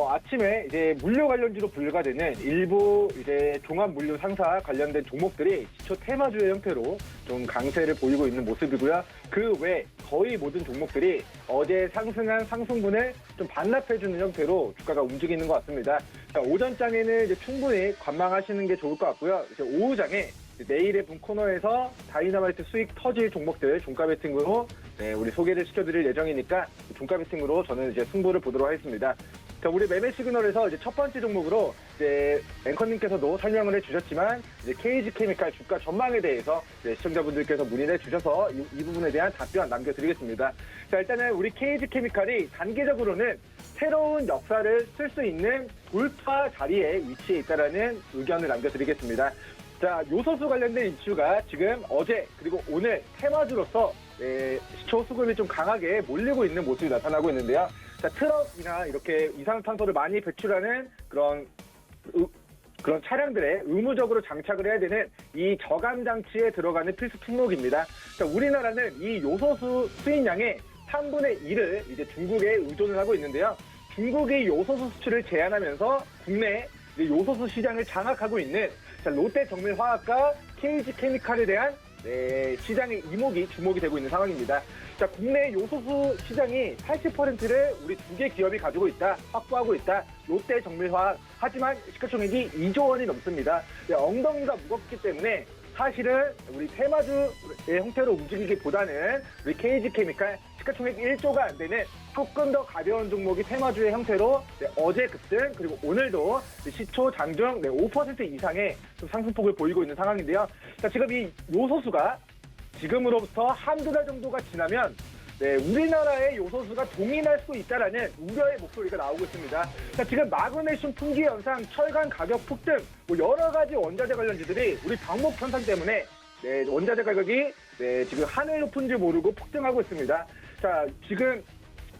아침에 이제 물류 관련주로 분류가 되는 일부 이제 종합 물류 상사 관련된 종목들이 지초 테마주의 형태로 좀 강세를 보이고 있는 모습이고요. 그 외 거의 모든 종목들이 어제 상승한 상승분을 좀 반납해주는 형태로 주가가 움직이는 것 같습니다. 오전장에는 이제 충분히 관망하시는 게 좋을 것 같고요. 이제 오후장에 내일의 분 코너에서 다이너마이트 수익 터질 종목들 종가 베팅으로 우리 소개를 시켜드릴 예정이니까 종가 베팅으로 저는 이제 승부를 보도록 하겠습니다. 자, 우리 매매 시그널에서 이제 첫 번째 종목으로 이제 앵커님께서도 설명을 해주셨지만 이제 KG케미칼 주가 전망에 대해서 시청자분들께서 문의를 해주셔서 이 부분에 대한 답변 남겨드리겠습니다. 자, 일단은 우리 KG케미칼이 단기적으로는 새로운 역사를 쓸 수 있는 돌파 자리에 위치해 있다라는 의견을 남겨드리겠습니다. 자, 요소수 관련된 이슈가 지금 어제 그리고 오늘 테마주로서 시초 수급이 좀 강하게 몰리고 있는 모습이 나타나고 있는데요. 자, 트럭이나 이렇게 이산화탄소를 많이 배출하는 그런 차량들에 의무적으로 장착을 해야 되는 이 저감 장치에 들어가는 필수 품목입니다. 자, 우리나라는 이 요소수 수입량의 3분의 1을 이제 중국에 의존을 하고 있는데요. 중국이 요소수 수출을 제한하면서 국내 요소수 시장을 장악하고 있는 롯데 정밀화학과 KG케미칼에 대한 시장의 이목이 주목이 되고 있는 상황입니다. 자, 국내 요소수 시장이 80%를 우리 두 개 기업이 가지고 있다, 확보하고 있다. 롯데 정밀화학. 하지만 시가총액이 2조 원이 넘습니다. 엉덩이가 무겁기 때문에 사실은 우리 테마주의 형태로 움직이기보다는 우리 KG케미칼 시가총액 1조가 안 되는 조금 더 가벼운 종목이 테마주의 형태로 어제 급등 그리고 오늘도 시초 장중 5% 이상의 좀 상승폭을 보이고 있는 상황인데요. 자, 지금 이 요소수가 지금으로부터 한두 달 정도가 지나면 우리나라의 요소수가 동인할 수 있다라는 우려의 목소리가 나오고 있습니다. 자, 지금 마그네슘 품귀 현상, 철강 가격 폭등, 뭐 여러 가지 원자재 관련주들이 우리 방목 현상 때문에 원자재 가격이 지금 하늘 높은지 모르고 폭등하고 있습니다. 자, 지금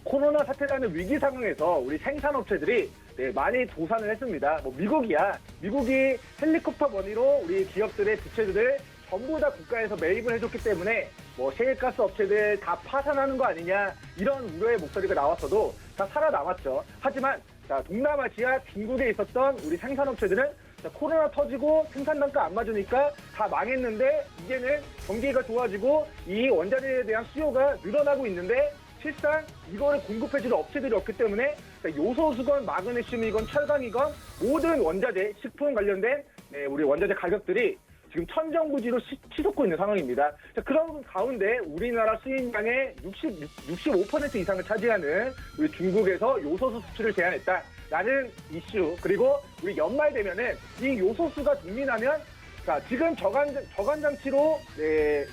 코로나 사태라는 위기 상황에서 우리 생산업체들이 많이 도산을 했습니다. 뭐 미국이 헬리콥터 머니로 우리 기업들의 부채들을 전부 다 국가에서 매입을 해줬기 때문에 뭐 셰일가스 업체들 다 파산하는 거 아니냐 이런 우려의 목소리가 나왔어도 다 살아남았죠. 하지만 자, 동남아시아 중국에 있었던 우리 생산업체들은 자, 코로나 터지고 생산 단가 안 맞으니까 다 망했는데 이제는 경기가 좋아지고 이 원자재에 대한 수요가 늘어나고 있는데 실상 이거를 공급해줄 업체들이 없기 때문에 요소수건 마그네슘이건 철강이건 모든 원자재, 식품 관련된 우리 원자재 가격들이 지금 천정부지로 치솟고 있는 상황입니다. 자, 그런 가운데 우리나라 수입량의 65% 이상을 차지하는 우리 중국에서 요소수 수출을 제한했다라는 이슈, 그리고 우리 연말 되면은 이 요소수가 동민하면 자, 지금 저간장치로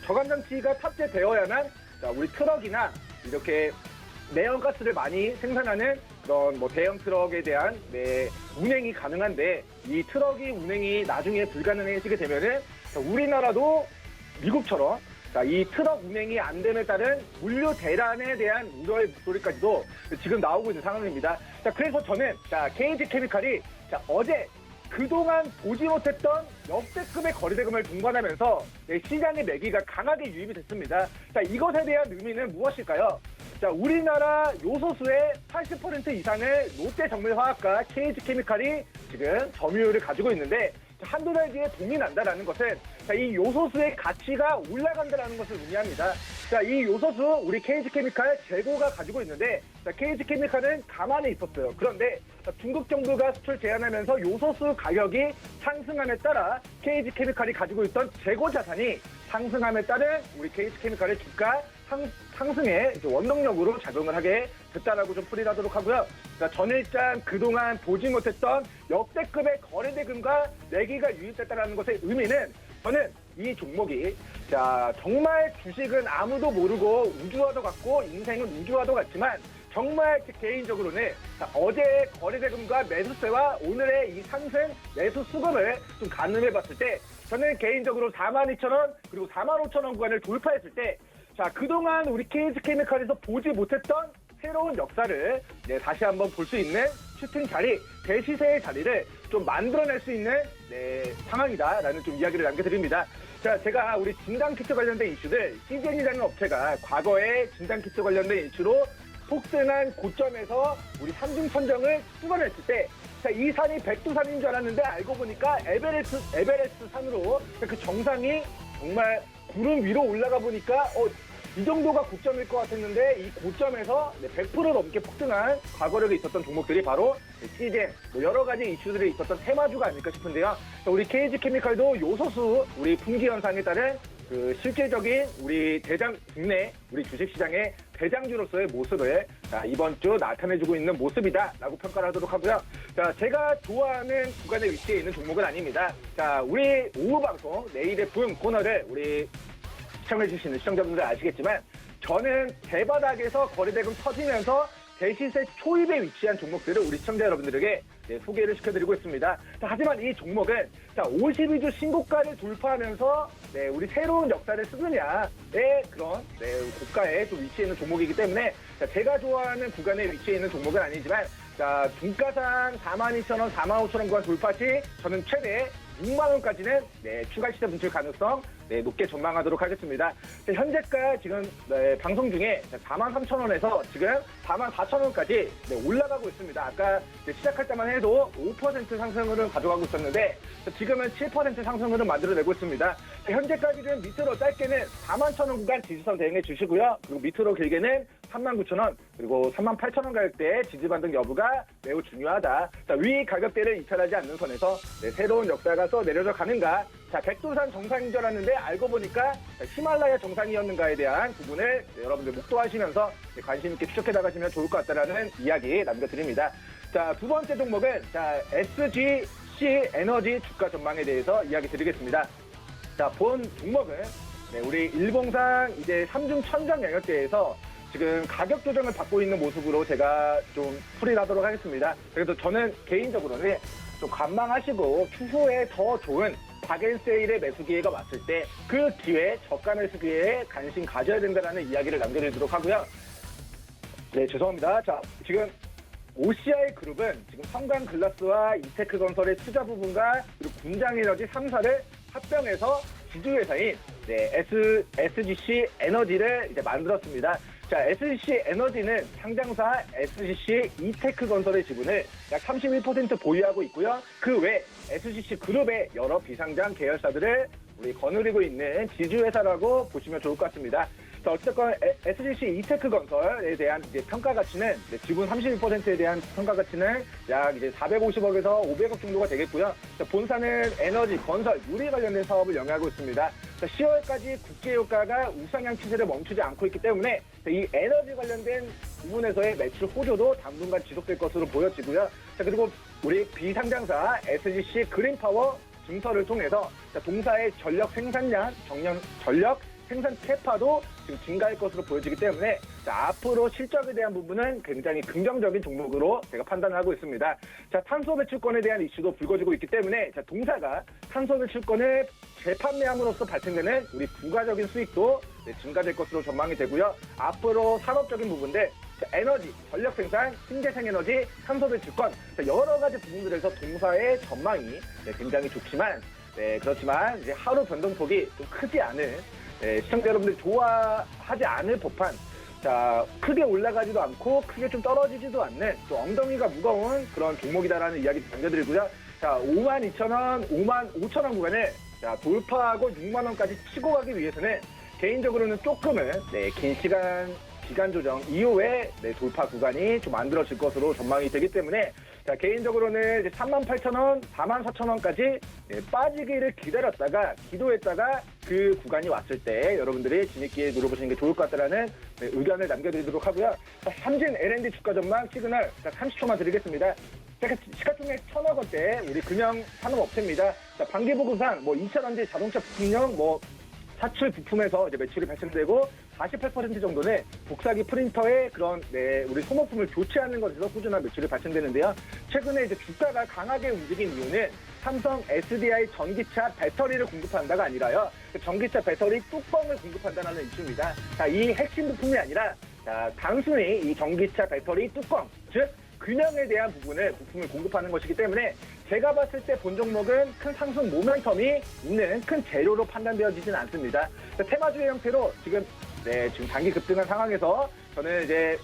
저간장치가 탑재되어야만 자, 우리 트럭이나 이렇게 내연가스를 많이 생산하는 그런 뭐 대형 트럭에 대한 운행이 가능한데 이 트럭이 운행이 나중에 불가능해지게 되면은 우리나라도 미국처럼 자, 이 트럭 운행이 안 됨에 따른 물류 대란에 대한 우려의 목소리까지도 지금 나오고 있는 상황입니다. 자, 그래서 저는 자, KG케미칼이 자, 어제 그동안 보지 못했던 역대급의 거래대금을 동반하면서 시장의 매기가 강하게 유입이 됐습니다. 자, 이것에 대한 의미는 무엇일까요? 자, 우리나라 요소수의 80% 이상을 롯데정밀화학과 KG케미칼이 지금 점유율을 가지고 있는데 한두 달 뒤에 돈이 난다라는 것은 자, 이 요소수의 가치가 올라간다라는 것을 의미합니다. 자, 이 요소수 우리 KG케미칼 재고가 가지고 있는데 자, KG케미칼은 가만히 있었어요. 그런데 자, 중국 정부가 수출 제한하면서 요소수 가격이 상승함에 따라 KG케미칼이 가지고 있던 재고 자산이 상승함에 따른 우리 KG케미칼의 주가 상승에 원동력으로 작용을 하게 됐다라고 좀 풀이하도록 하고요. 자, 전일장 그동안 보지 못했던 역대급의 거래대금과 내기가 유입됐다는 것의 의미는 저는 이 종목이 자, 정말 주식은 아무도 모르고 우주와도 같고 인생은 우주와도 같지만 정말 개인적으로는 자, 어제의 거래대금과 매수세와 오늘의 이 상승 매수 수급을 좀 가늠해 봤을 때 저는 개인적으로 42,000원 그리고 45,000원 구간을 돌파했을 때 자, 그동안 우리 KG케미칼에서 보지 못했던 새로운 역사를 다시 한번 볼 수 있는 슈팅 자리, 대시세의 자리를 좀 만들어낼 수 있는 상황이다라는 좀 이야기를 남겨드립니다. 자, 제가 우리 진단키트 관련된 이슈들, 시젠이라는 업체가 과거에 진단키트 관련된 이슈로 폭등한 고점에서 우리 산중천정을 뚫어냈을 때 자, 이 산이 백두산인 줄 알았는데 알고 보니까 에베레스트 산으로 그 정상이 정말 구름 위로 올라가 보니까 이 정도가 고점일 것 같았는데 이 고점에서 100% 넘게 폭등한 과거력이 있었던 종목들이 바로 시젠, 뭐 여러 가지 이슈들이 있었던 테마주가 아닐까 싶은데요. 우리 KG케미칼도 요소수 우리 품귀 현상에 따른 그 실질적인 우리 국내 우리 주식시장의 대장주로서의 모습을 자, 이번 주 나타내주고 있는 모습이다라고 평가를 하도록 하고요. 자, 제가 좋아하는 구간에 위치해 있는 종목은 아닙니다. 자, 우리 오후 방송 내일의 붐 코너를 우리 시청해주시는 시청자분들은 아시겠지만 저는 대바닥에서 거래대금 터지면서 대시세 초입에 위치한 종목들을 우리 시청자 여러분들에게 소개를 시켜드리고 있습니다. 자, 하지만 이 종목은 자, 52주 신고가를 돌파하면서 우리 새로운 역사를 쓰느냐의 그런 고가에 좀 위치해 있는 종목이기 때문에 자, 제가 좋아하는 구간에 위치해 있는 종목은 아니지만 자, 중가상 42,000원, 45,000원 구간 돌파 시 저는 최대 6만 원까지는 추가 시세 분출 가능성 높게 전망하도록 하겠습니다. 현재가 지금 방송 중에 43,000원에서 지금 44,000원까지 올라가고 있습니다. 아까 시작할 때만 해도 5% 상승률을 가져가고 있었는데 지금은 7% 상승률을 만들어내고 있습니다. 현재까지는 밑으로 짧게는 41,000원 구간 지지선 대응해 주시고요. 그리고 밑으로 길게는 39,000원 그리고 38,000원 가격대의 지지 반등 여부가 매우 중요하다. 자, 위 가격대를 이탈하지 않는 선에서 새로운 역사가 써내려져 가는가. 자, 백두산 정상인 줄 알았는데 알고 보니까 히말라야 정상이었는가에 대한 부분을 여러분들 묵도하시면서 관심 있게 추적해 나가시면 좋을 것 같다라는 이야기 남겨드립니다. 자, 두 번째 종목은 SGC 에너지 주가 전망에 대해서 이야기 드리겠습니다. 자, 본 종목은 우리 일봉상 이제 3중 천장 영역대에서 지금 가격 조정을 받고 있는 모습으로 제가 좀 풀이를 하도록 하겠습니다. 그래서 저는 개인적으로는 좀 관망하시고 추후에 더 좋은 박앤세일의 매수 기회가 왔을 때 그 기회, 저가 매수 기회에 관심 가져야 된다는 이야기를 남겨드리도록 하고요. 네, 죄송합니다. 자, 지금 OCI 그룹은 지금 성강글라스와 이테크건설의 투자 부분과 그리고 군장에너지 3사를 합병해서 지주회사인 SGC 에너지를 이제 만들었습니다. 자, SGC 에너지는 상장사 SGC 이테크건설의 지분을 약 31% 보유하고 있고요. 그 외 SGC 그룹의 여러 비상장 계열사들을 우리 거느리고 있는 지주회사라고 보시면 좋을 것 같습니다. 자, 어쨌건 SGC 이테크건설에 대한 이제 평가 가치는 지분 31%에 대한 평가 가치는 약 이제 450억에서 500억 정도가 되겠고요. 자, 본사는 에너지, 건설, 유리 관련된 사업을 영위하고 있습니다. 자, 10월까지 국제유가가 우상향 추세를 멈추지 않고 있기 때문에 이 에너지 관련된 부분에서의 매출 호조도 당분간 지속될 것으로 보여지고요. 자, 그리고 우리 비상장사 SGC 그린파워 증설을 통해서 동사의 전력 생산량, 전력 생산 캐파도 지금 증가할 것으로 보여지기 때문에 자, 앞으로 실적에 대한 부분은 굉장히 긍정적인 종목으로 제가 판단하고 있습니다. 자, 탄소 배출권에 대한 이슈도 불거지고 있기 때문에 자, 동사가 탄소 배출권을 재판매함으로써 발생되는 우리 부가적인 수익도 증가될 것으로 전망이 되고요. 앞으로 산업적인 부분들 에너지, 전력 생산, 신재생 에너지, 탄소 배출권 여러 가지 부분들에서 동사의 전망이 굉장히 좋지만 그렇지만 이제 하루 변동폭이 좀 크지 않은 시청자 여러분들이 좋아하지 않을 법한 자, 크게 올라가지도 않고 크게 좀 떨어지지도 않는 또 엉덩이가 무거운 그런 종목이다라는 이야기 남겨드리고요. 자, 52,000원, 55,000원 구간을 자, 돌파하고 6만원까지 치고 가기 위해서는 개인적으로는 조금은 긴 기간 조정 이후에 돌파 구간이 좀 만들어질 것으로 전망이 되기 때문에 자, 개인적으로는 이제 38,000원, 44,000원까지 빠지기를 기도했다가 그 구간이 왔을 때 여러분들이 진입기에 누려보시는 게 좋을 것 같다라는 의견을 남겨드리도록 하고요. 자, 삼진 L&D 주가 전망 시그널 30초만 드리겠습니다. 시가총액 1,000억 원대 우리 금융 산업업체입니다. 자, 반기보급상 2차전지 자동차 부품용 사출 부품에서 이제 매출이 발생되고 48% 정도는 복사기 프린터의 그런 우리 소모품을 교체하는 것에서 꾸준한 매출이 발생되는데요. 최근에 이제 주가가 강하게 움직인 이유는 삼성 SDI 전기차 배터리를 공급한다가 아니라요. 전기차 배터리 뚜껑을 공급한다는 이슈입니다. 자, 이 핵심 부품이 아니라 자, 단순히 이 전기차 배터리 뚜껑, 즉 균형에 대한 부품을 공급하는 것이기 때문에 제가 봤을 때 본 종목은 큰 상승 모멘텀이 있는 큰 재료로 판단되어지진 않습니다. 테마주의 형태로 지금 단기 급등한 상황에서 저는 이제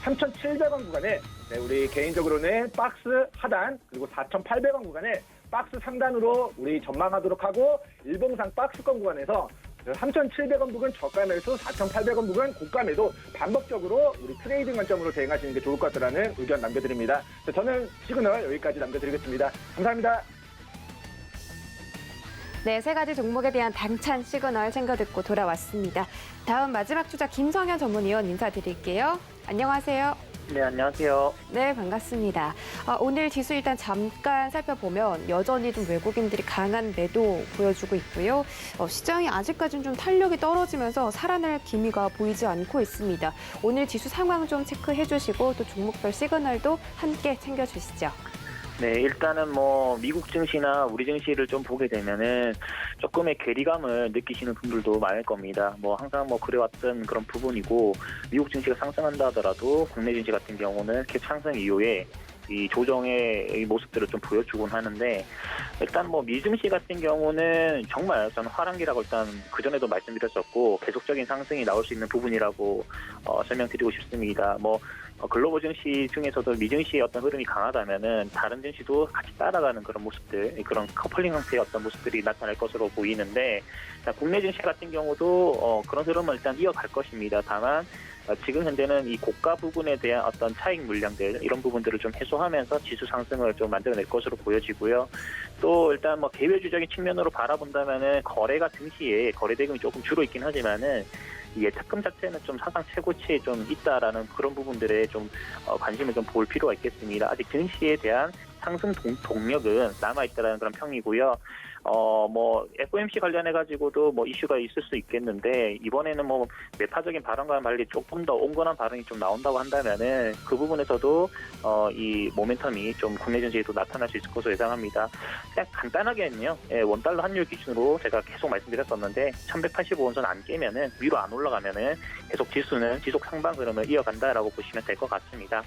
3,700원 구간에 우리 개인적으로는 박스 하단 그리고 4,800원 구간에 박스 상단으로 우리 전망하도록 하고 일봉상 박스권 구간에서 3,700원 부근 저가 매수, 4,800원 부근 고가 매도 반복적으로 우리 트레이딩 관점으로 대응하시는 게 좋을 것 같다는 의견 남겨드립니다. 저는 시그널 여기까지 남겨드리겠습니다. 감사합니다. 네, 세 가지 종목에 대한 당찬 시그널 챙겨 듣고 돌아왔습니다. 다음 마지막 주자 김성현 전문위원 인사드릴게요. 안녕하세요. 네, 안녕하세요. 네, 반갑습니다. 오늘 지수 일단 잠깐 살펴보면 여전히 좀 외국인들이 강한 매도 보여주고 있고요. 시장이 아직까지는 좀 탄력이 떨어지면서 살아날 기미가 보이지 않고 있습니다. 오늘 지수 상황 좀 체크해 주시고 또 종목별 시그널도 함께 챙겨주시죠. 네, 일단은 미국 증시나 우리 증시를 좀 보게 되면은 조금의 괴리감을 느끼시는 분들도 많을 겁니다. 항상 그래왔던 그런 부분이고, 미국 증시가 상승한다 하더라도 국내 증시 같은 경우는 계속 상승 이후에 이 조정의 모습들을 좀 보여주곤 하는데, 일단 미증시 같은 경우는 정말 저는 화랑기라고 일단 그전에도 말씀드렸었고, 계속적인 상승이 나올 수 있는 부분이라고 설명드리고 싶습니다. 글로벌 증시 중에서도 미증시의 어떤 흐름이 강하다면은 다른 증시도 같이 따라가는 그런 모습들, 그런 커플링 형태의 어떤 모습들이 나타날 것으로 보이는데, 국내 증시 같은 경우도 그런 흐름을 일단 이어갈 것입니다. 다만 지금 현재는 이 고가 부분에 대한 어떤 차익 물량들 이런 부분들을 좀 해소하면서 지수 상승을 좀 만들어낼 것으로 보여지고요. 또 일단 뭐 개별주적인 측면으로 바라본다면은 거래가 증시에 거래 대금이 조금 줄어 있긴 하지만은 이 예탁금 자체는 좀 사상 최고치에 좀 있다라는 그런 부분들에 좀 관심을 좀 볼 필요가 있겠습니다. 아직 증시에 대한 상승 동력은 남아있다라는 그런 평이고요. 뭐 FOMC 관련해가지고도 뭐 이슈가 있을 수 있겠는데 이번에는 뭐 매파적인 발언과는 달리 조금 더 온건한 발언이 좀 나온다고 한다면은 그 부분에서도 이 모멘텀이 좀 국내 증시에도 나타날 수 있을 것으로 예상합니다. 그냥 간단하게는요, 원달러 환율 기준으로 제가 계속 말씀드렸었는데 1185원선 안 깨면은 위로 안 올라가면은 계속 지수는 지속 상방 흐름을 이어간다라고 보시면 될 것 같습니다.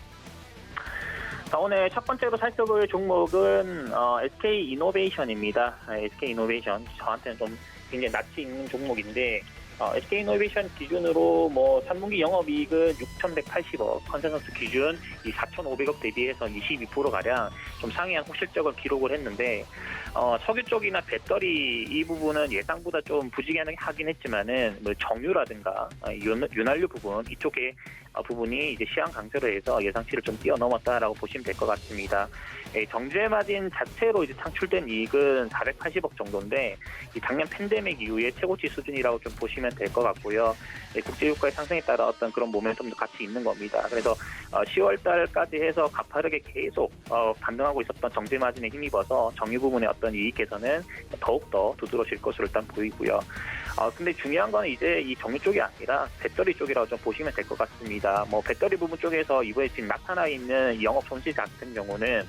자, 오늘 첫 번째로 살펴볼 종목은 SK 이노베이션입니다. SK 이노베이션 저한테는 좀 굉장히 낯이 있는 종목인데 SK 이노베이션 기준으로 뭐 3분기 영업이익은 6,180억, 컨센서스 기준 이 4,500억 대비해서 22% 가량 좀 상회한 호실적을 기록을 했는데 석유 쪽이나 배터리 이 부분은 예상보다 좀 부진하긴 했지만은 뭐 정유라든가 윤활유 부분 이쪽에 부분이 이제 시황 강세로 해서 예상치를 좀 뛰어넘었다라고 보시면 될 것 같습니다. 정제 마진 자체로 이제 창출된 이익은 480억 정도인데 이 작년 팬데믹 이후에 최고치 수준이라고 좀 보시면 될 것 같고요. 국제 유가의 상승에 따라 어떤 그런 모멘텀도 같이 있는 겁니다. 그래서 10월 달까지 해서 가파르게 계속 반등하고 있었던 정제 마진에 힘입어서 정유 부분의 어떤 이익 개선은 더욱더 두드러질 것으로 일단 보이고요. 근데 중요한 건 이제 이 정유 쪽이 아니라 배터리 쪽이라고 좀 보시면 될 것 같습니다. 뭐 배터리 부분 쪽에서 이번에 지금 나타나 있는 영업 손실 같은 경우는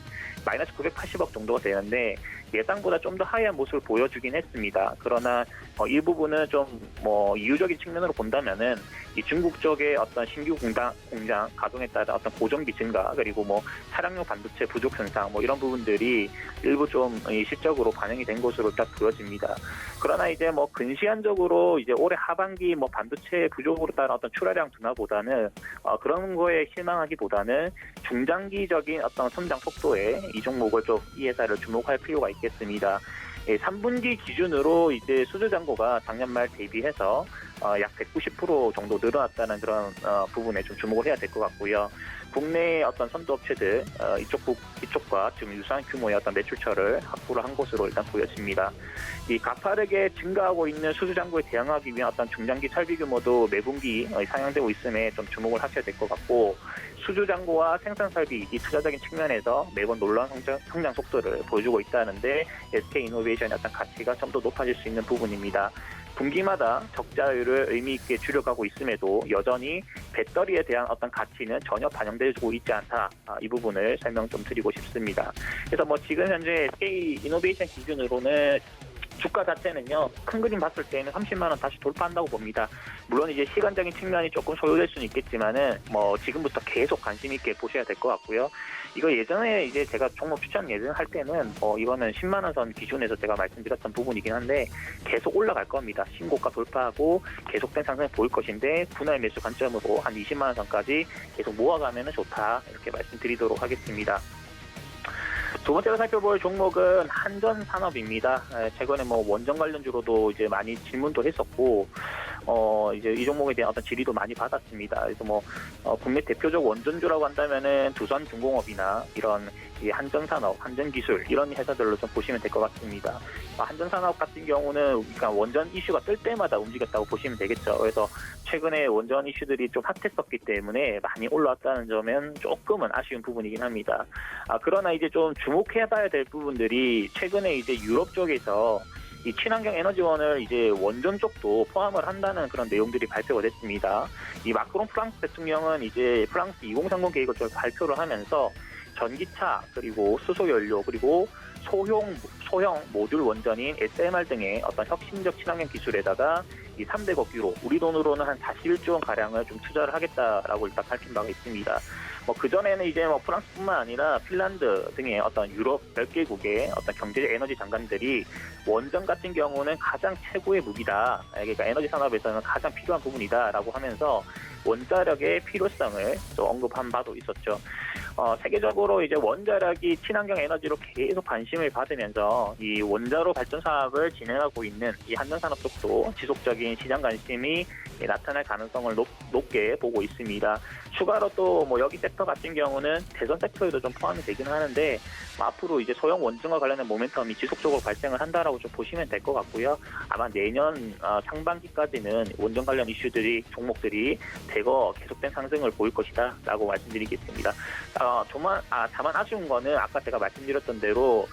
마이너스 980억 정도가 되는데 예상보다 좀 더 하이한 모습을 보여주긴 했습니다. 그러나 일부분은 좀 뭐 이유적인 측면으로 본다면은 이 중국 쪽의 어떤 신규 공장 가동에 따른 어떤 고정비 증가 그리고 뭐 차량용 반도체 부족 현상 뭐 이런 부분들이 일부 좀 실적으로 반영이 된 것으로 딱 보여집니다. 그러나 이제 뭐 근시안적으로 이제 올해 하반기 뭐 반도체 부족으로 따른 어떤 출하량 둔화보다는 그런 거에 실망하기보다는 중장기적인 어떤 성장 속도에 이 종목을 좀 이 회사를 주목할 필요가 있겠습니다. 3분기 기준으로 이제 수주 잔고가 작년 말 대비해서 약 190% 정도 늘어났다는 그런 부분에 좀 주목을 해야 될 것 같고요. 국내 어떤 선도업체들 이쪽과 지금 유사한 규모의 어떤 매출처를 확보를 한 것으로 일단 보여집니다. 이 가파르게 증가하고 있는 수주 잔고에 대응하기 위한 어떤 중장기 설비 규모도 매분기 상향되고 있음에 좀 주목을 하셔야 될 것 같고 수주 잔고와 생산 설비 이 투자적인 측면에서 매번 놀라운 성장 속도를 보여주고 있다는데 SK 이노베이션의 어떤 가치가 좀 더 높아질 수 있는 부분입니다. 분기마다 적자율을 의미 있게 줄여가고 있음에도 여전히 배터리에 대한 어떤 가치는 전혀 반영되고 있지 않다. 이 부분을 설명 좀 드리고 싶습니다. 그래서 뭐 지금 현재 SK 이노베이션 기준으로는 주가 자체는요, 큰 그림 봤을 때는 30만 원 다시 돌파한다고 봅니다. 물론 이제 시간적인 측면이 조금 소요될 수는 있겠지만은 뭐 지금부터 계속 관심 있게 보셔야 될 것 같고요. 이거 예전에 이제 제가 종목 추천 예전할 때는 이거는 10만 원 선 기준에서 제가 말씀드렸던 부분이긴 한데 계속 올라갈 겁니다. 신고가 돌파하고 계속된 상승을 보일 것인데 분할 매수 관점으로 한 20만 원 선까지 계속 모아가면은 좋다 이렇게 말씀드리도록 하겠습니다. 두 번째로 살펴볼 종목은 한전산업입니다. 최근에 뭐 원전 관련주로도 이제 많이 질문도 했었고, 이제 이 종목에 대한 어떤 질의도 많이 받았습니다. 그래서 뭐 국내 대표적 원전주라고 한다면은 두산중공업이나 이런 이 한전산업, 한전기술 이런 회사들로 좀 보시면 될 것 같습니다. 한전산업 같은 경우는 그러니까 원전 이슈가 뜰 때마다 움직였다고 보시면 되겠죠. 그래서 최근에 원전 이슈들이 좀 핫했었기 때문에 많이 올라왔다는 점은 조금은 아쉬운 부분이긴 합니다. 그러나 이제 좀 주목해봐야 될 부분들이 최근에 이제 유럽 쪽에서 이 친환경 에너지원을 이제 원전 쪽도 포함을 한다는 그런 내용들이 발표가 됐습니다. 이 마크롱 프랑스 대통령은 이제 프랑스 2030 계획을 좀 발표를 하면서 전기차 그리고 수소연료 그리고 소형 모듈 원전인 SMR 등의 어떤 혁신적 친환경 기술에다가 이 300억 유로 우리 돈으로는 한 41조 원 가량을 좀 투자를 하겠다라고 일단 밝힌 바가 있습니다. 그 전에는 이제 프랑스뿐만 아니라 핀란드 등의 어떤 유럽 10개국의 어떤 경제 에너지 장관들이 원전 같은 경우는 가장 최고의 무기다. 그러니까 에너지 산업에서는 가장 필요한 부분이다라고 하면서 원자력의 필요성을 또 언급한 바도 있었죠. 세계적으로 이제 원자력이 친환경 에너지로 계속 관심을 받으면서 하면서 이 원자로 발전 사업을 진행하고 있는 이 한전산업 쪽도 지속적인 시장 관심이 나타날 가능성을 높게 보고 있습니다. 추가로 또 뭐 여기 섹터 같은 경우는 대선 섹터에도 좀 포함이 되긴 하는데 앞으로 이제 소형 원전과 관련된 모멘텀이 지속적으로 발생을 한다라고 좀 보시면 될 것 같고요. 아마 내년 상반기까지는 원전 관련 이슈들이 종목들이 대거 계속된 상승을 보일 것이다라고 말씀드리겠습니다. 다만 아쉬운 거는 아까 제가 말씀드렸던 대로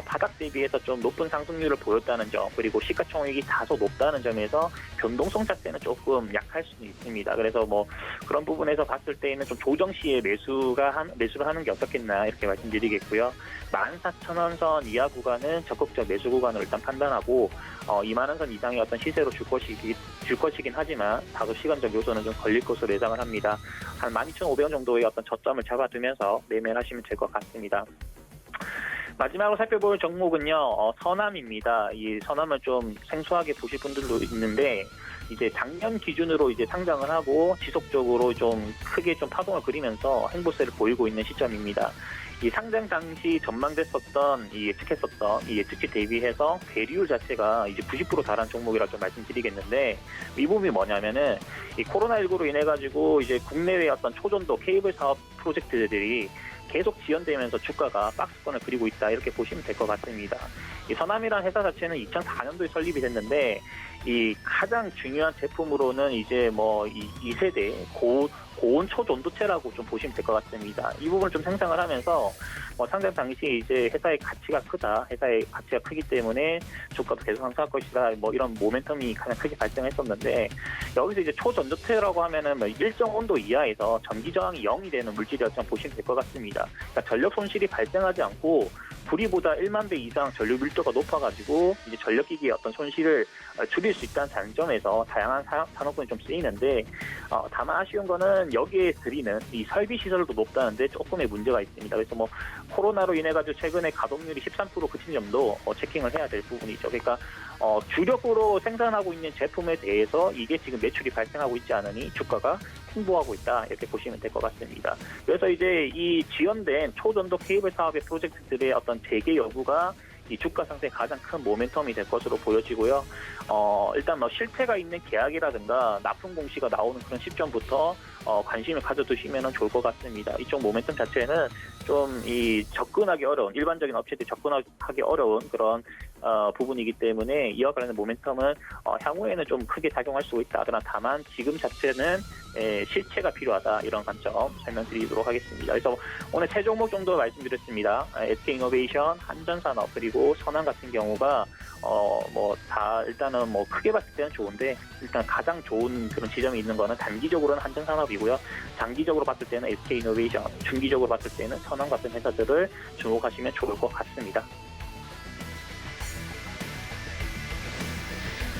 바닥 대비해서 좀 높은 상승률을 보였다는 점, 그리고 시가총액이 다소 높다는 점에서 변동성 자체는 조금 약할 수도 있습니다. 그래서 뭐 그런 부분에서 봤을 때에는 좀 조정 시에 매수를 하는 게 어떻겠나 이렇게 말씀드리겠고요. 14,000원 선 이하 구간은 적극적 매수 구간으로 일단 판단하고 20,000원 선 이상의 어떤 시세로 줄 것이긴 하지만 다소 시간적 요소는 좀 걸릴 것으로 예상을 합니다. 한 12,500원 정도의 어떤 저점을 잡아두면서 매매를 하시면 될 것 같습니다. 마지막으로 살펴볼 종목은요, 서남입니다. 이 서남을 좀 생소하게 보실 분들도 있는데, 이제 작년 기준으로 이제 상장을 하고 지속적으로 좀 크게 좀 파동을 그리면서 행보세를 보이고 있는 시점입니다. 이 상장 당시 전망됐었던 예측했었던 이 예측치 대비해서 배리율 자체가 이제 90% 달한 종목이라 좀 말씀드리겠는데, 이 부분이 뭐냐면은 이 코로나19로 인해 가지고 이제 국내외 어떤 초전도 케이블 사업 프로젝트들이 계속 지연되면서 주가가 박스권을 그리고 있다 이렇게 보시면 될 것 같습니다. 이 서남이라는 회사 자체는 2004년도에 설립이 됐는데 이 가장 중요한 제품으로는 이제 뭐 2세대 고온 초전도체라고 좀 보시면 될 것 같습니다. 이 부분을 좀 생산을 하면서 상장 당시 이제 회사의 가치가 크기 때문에 주가도 계속 상승할 것이다. 뭐 이런 모멘텀이 가장 크게 발생했었는데 여기서 이제 초전도체라고 하면은 뭐 일정 온도 이하에서 전기 저항이 0이 되는 물질이라고 보시면 될 것 같습니다. 그러니까 전력 손실이 발생하지 않고 불이보다 1만 배 이상 전류 밀도가 높아가지고 이제 전력기기의 어떤 손실을 줄일 수 있다는 장점에서 다양한 산업군이 좀 쓰이는데 다만 아쉬운 거는 여기에 들이는 이 설비 시설도 높다는데 조금의 문제가 있습니다. 그래서 뭐 코로나로 인해 가지고 최근에 가동률이 13% 그친 점도 체킹을 해야 될 부분이죠. 그러니까 주력으로 생산하고 있는 제품에 대해서 이게 지금 매출이 발생하고 있지 않으니 주가가 풍부하고 있다 이렇게 보시면 될 것 같습니다. 그래서 이제 이 지연된 초전도 케이블 사업의 프로젝트들의 어떤 재개 여부가 이 주가 상승의 가장 큰 모멘텀이 될 것으로 보여지고요. 일단 뭐 실패가 있는 계약이라든가 납품 공시가 나오는 그런 시점부터 관심을 가져두시면 좋을 것 같습니다. 이쪽 모멘텀 자체는 좀 접근하기 어려운, 일반적인 업체들이 접근하기 어려운 그런 부분이기 때문에 이와 관련된 모멘텀은 향후에는 좀 크게 작용할 수 있다. 그러나 다만 지금 자체는 실체가 필요하다. 이런 관점 설명드리도록 하겠습니다. 그래서 오늘 세 종목 정도 말씀드렸습니다. SK이노베이션, 한전산업 그리고 선한 같은 경우가 다 일단은 뭐 크게 봤을 때는 좋은데 일단 가장 좋은 그런 지점이 있는 거는 단기적으로는 한전산업이고요. 장기적으로 봤을 때는 SK이노베이션, 중기적으로 봤을 때는 선한 같은 회사들을 주목하시면 좋을 것 같습니다.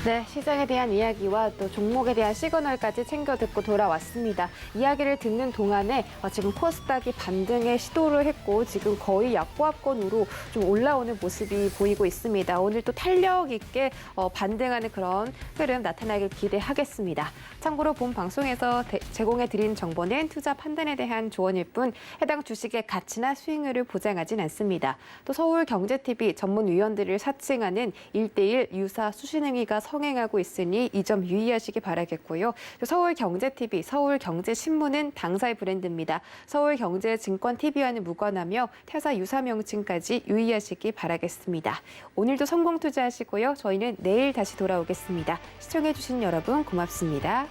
네, 시장에 대한 이야기와 또 종목에 대한 시그널까지 챙겨 듣고 돌아왔습니다. 이야기를 듣는 동안에 지금 코스닥이 반등의 시도를 했고 지금 거의 약보합권으로 좀 올라오는 모습이 보이고 있습니다. 오늘 또 탄력 있게 반등하는 그런 흐름 나타나길 기대하겠습니다. 참고로 본 방송에서 제공해드린 정보는 투자 판단에 대한 조언일 뿐 해당 주식의 가치나 수익률을 보장하진 않습니다. 또 서울경제TV 전문위원들을 사칭하는 1:1 유사 수신행위가 성행하고 있으니 이 점 유의하시기 바라겠고요. 서울경제TV, 서울경제신문은 당사의 브랜드입니다. 서울경제증권TV와는 무관하며 타사 유사 명칭까지 유의하시기 바라겠습니다. 오늘도 성공 투자하시고요. 저희는 내일 다시 돌아오겠습니다. 시청해주신 여러분 고맙습니다.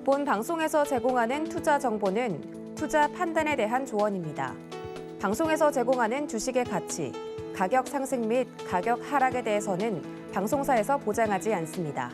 본 방송에서 제공하는 투자 정보는 투자 판단에 대한 조언입니다. 방송에서 제공하는 주식의 가치, 가격 상승 및 가격 하락에 대해서는 방송사에서 보장하지 않습니다.